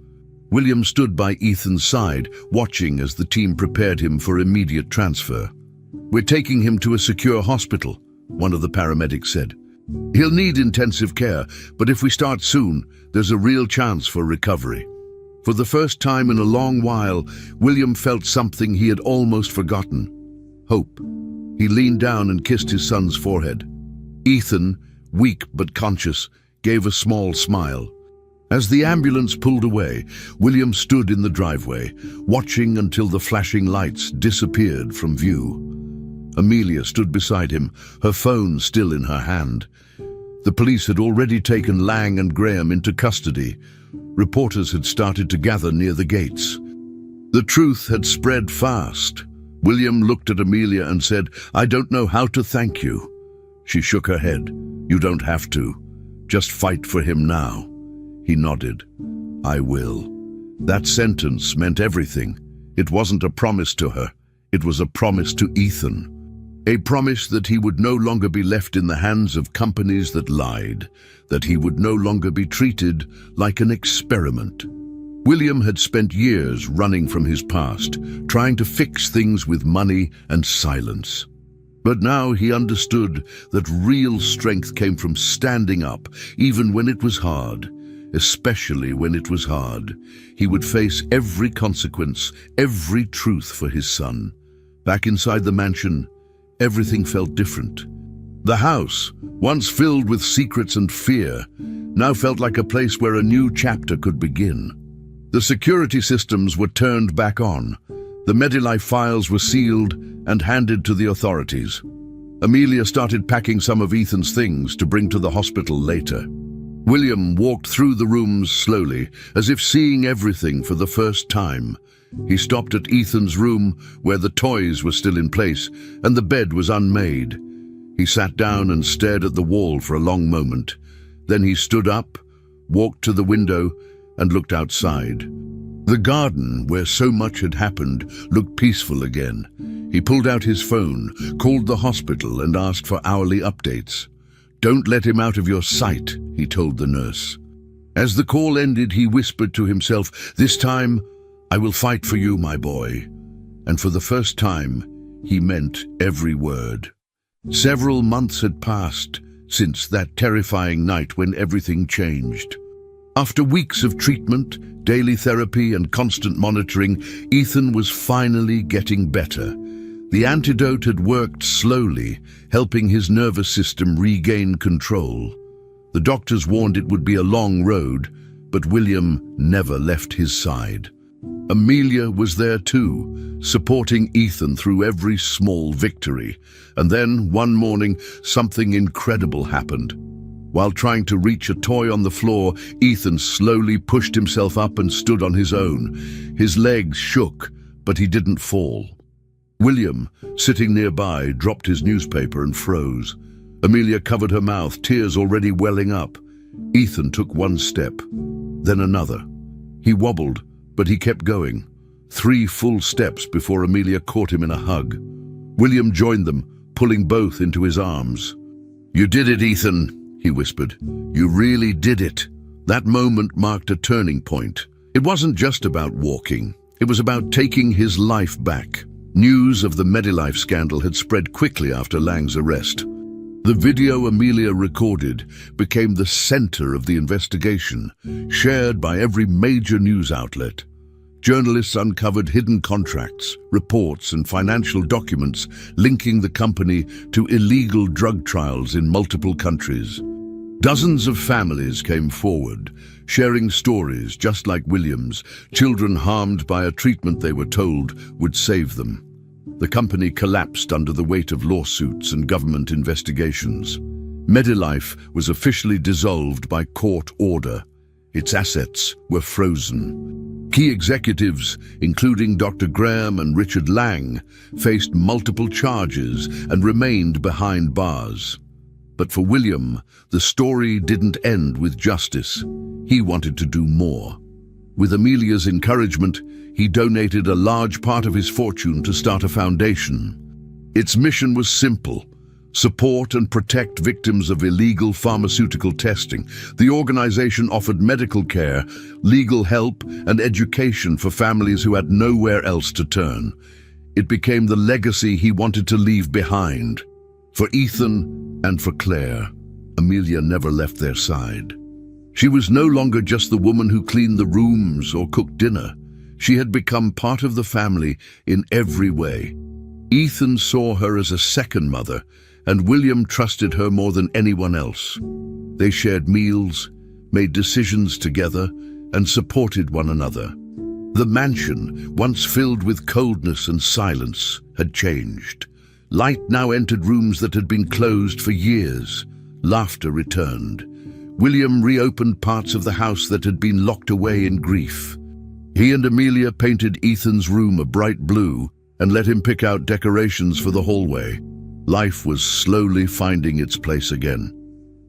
A: William stood by Ethan's side, watching as the team prepared him for immediate transfer. "We're taking him to a secure hospital," one of the paramedics said. He'll need intensive care, but if we start soon, there's a real chance for recovery. For the first time in a long while, William felt something he had almost forgotten: hope. He leaned down and kissed his son's forehead. Ethan, weak but conscious, gave a small smile. As the ambulance pulled away, William stood in the driveway, watching until the flashing lights disappeared from view. Amelia stood beside him, her phone still in her hand. The police had already taken Lang and Graham into custody. Reporters had started to gather near the gates. The truth had spread fast. William looked at Amelia and said, "I don't know how to thank you." She shook her head. "You don't have to. Just fight for him now." He nodded. "I will." That sentence meant everything. It wasn't a promise to her. It was a promise to Ethan. A promise that he would no longer be left in the hands of companies that lied, that he would no longer be treated like an experiment. William had spent years running from his past, trying to fix things with money and silence. But now he understood that real strength came from standing up, even when it was hard. Especially when it was hard. He would face every consequence, every truth for his son. Back inside the mansion, everything felt different. The house, once filled with secrets and fear, now felt like a place where a new chapter could begin. The security systems were turned back on. The Medilife files were sealed and handed to the authorities. Amelia started packing some of Ethan's things to bring to the hospital later. William walked through the rooms slowly, as if seeing everything for the first time. He stopped at Ethan's room, where the toys were still in place and the bed was unmade. He sat down and stared at the wall for a long moment. Then he stood up, walked to the window, and looked outside. The garden, where so much had happened, looked peaceful again. He pulled out his phone, called the hospital, and asked for hourly updates. "Don't let him out of your sight," he told the nurse. As the call ended, he whispered to himself, "This time, I will fight for you, my boy." And for the first time, he meant every word. Several months had passed since that terrifying night when everything changed. After weeks of treatment, daily therapy, and constant monitoring, Ethan was finally getting better. The antidote had worked slowly, helping his nervous system regain control. The doctors warned it would be a long road, but William never left his side. Amelia was there too, supporting Ethan through every small victory. And then, one morning, something incredible happened. While trying to reach a toy on the floor, Ethan slowly pushed himself up and stood on his own. His legs shook, but he didn't fall. William, sitting nearby, dropped his newspaper and froze. Amelia covered her mouth, tears already welling up. Ethan took one step, then another. He wobbled, but he kept going. 3 full steps before Amelia caught him in a hug. William joined them, pulling both into his arms. "You did it, Ethan," he whispered. "You really did it." That moment marked a turning point. It wasn't just about walking. It was about taking his life back. News of the Medilife scandal had spread quickly after Lang's arrest. The video Amelia recorded became the center of the investigation, shared by every major news outlet. Journalists uncovered hidden contracts, reports, and financial documents linking the company to illegal drug trials in multiple countries. Dozens of families came forward, sharing stories just like William's, children harmed by a treatment they were told would save them. The company collapsed under the weight of lawsuits and government investigations. Medilife was officially dissolved by court order. Its assets were frozen. Key executives, including Dr. Graham and Richard Lang, faced multiple charges and remained behind bars. But for William, the story didn't end with justice. He wanted to do more. With Amelia's encouragement, he donated a large part of his fortune to start a foundation. Its mission was simple: support and protect victims of illegal pharmaceutical testing. The organization offered medical care, legal help, and education for families who had nowhere else to turn. It became the legacy he wanted to leave behind, for Ethan and for Claire. Amelia never left their side. She was no longer just the woman who cleaned the rooms or cooked dinner. She had become part of the family in every way. Ethan saw her as a second mother, and William trusted her more than anyone else. They shared meals, made decisions together, and supported one another. The mansion, once filled with coldness and silence, had changed. Light now entered rooms that had been closed for years. Laughter returned. William reopened parts of the house that had been locked away in grief. He and Amelia painted Ethan's room a bright blue and let him pick out decorations for the hallway. Life was slowly finding its place again.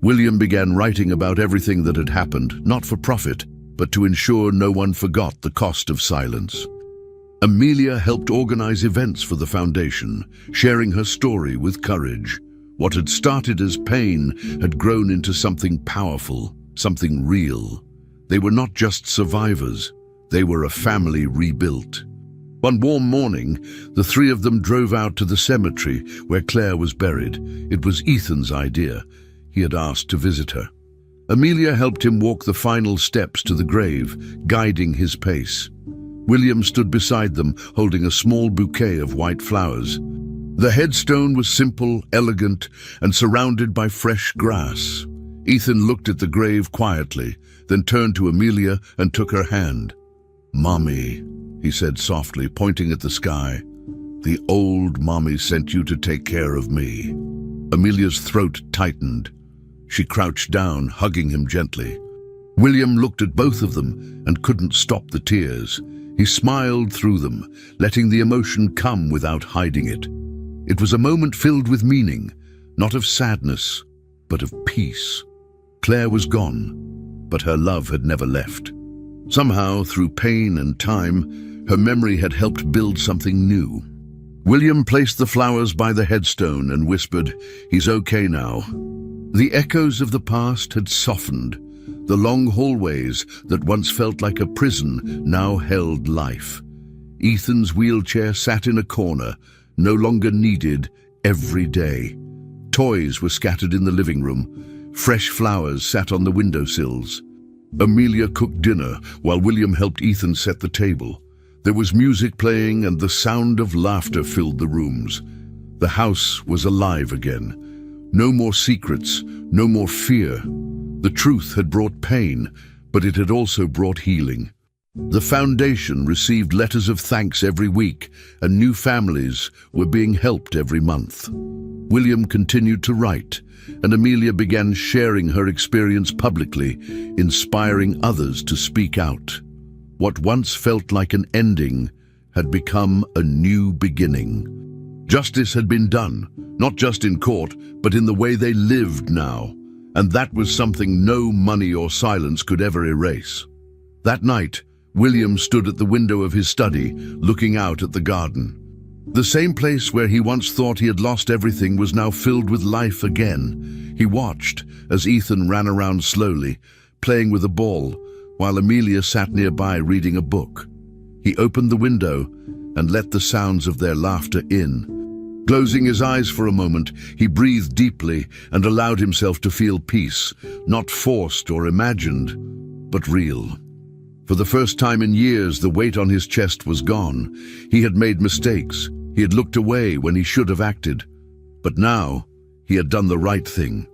A: William began writing about everything that had happened, not for profit, but to ensure no one forgot the cost of silence. Amelia helped organize events for the foundation, sharing her story with courage. What had started as pain had grown into something powerful, something real. They were not just survivors, they were a family rebuilt. One warm morning, the three of them drove out to the cemetery where Claire was buried. It was Ethan's idea. He had asked to visit her. Amelia helped him walk the final steps to the grave, guiding his pace. William stood beside them, holding a small bouquet of white flowers. The headstone was simple, elegant, and surrounded by fresh grass. Ethan looked at the grave quietly, then turned to Amelia and took her hand. "Mommy," he said softly, pointing at the sky. "The old mommy sent you to take care of me." Amelia's throat tightened. She crouched down, hugging him gently. William looked at both of them and couldn't stop the tears. He smiled through them, letting the emotion come without hiding it. It was a moment filled with meaning, not of sadness, but of peace. Claire was gone, but her love had never left. Somehow, through pain and time, her memory had helped build something new. William placed the flowers by the headstone and whispered, "He's okay now." The echoes of the past had softened. The long hallways that once felt like a prison now held life. Ethan's wheelchair sat in a corner, no longer needed every day. Toys were scattered in the living room. Fresh flowers sat on the windowsills. Amelia cooked dinner while William helped Ethan set the table. There was music playing and the sound of laughter filled the rooms. The house was alive again. No more secrets, no more fear. The truth had brought pain, but it had also brought healing. The foundation received letters of thanks every week, and new families were being helped every month. William continued to write, and Amelia began sharing her experience publicly, inspiring others to speak out. What once felt like an ending had become a new beginning. Justice had been done, not just in court, but in the way they lived now, and that was something no money or silence could ever erase. That night, William stood at the window of his study, looking out at the garden. The same place where he once thought he had lost everything was now filled with life again. He watched as Ethan ran around slowly, playing with a ball, while Amelia sat nearby reading a book. He opened the window and let the sounds of their laughter in. Closing his eyes for a moment, he breathed deeply and allowed himself to feel peace, not forced or imagined, but real. For the first time in years, the weight on his chest was gone. He had made mistakes. He had looked away when he should have acted. But now, he had done the right thing.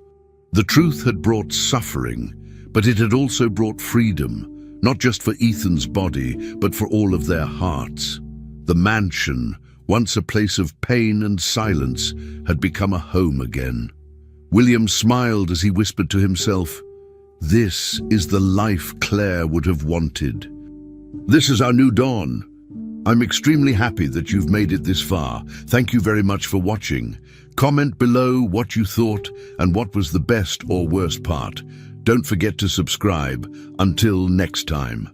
A: The truth had brought suffering, but it had also brought freedom, not just for Ethan's body, but for all of their hearts. The mansion, once a place of pain and silence, had become a home again. William smiled as he whispered to himself, "This is the life Claire would have wanted. This is our new dawn. I'm extremely happy that you've made it this far. Thank you very much for watching. Comment below what you thought and what was the best or worst part. Don't forget to subscribe. Until next time."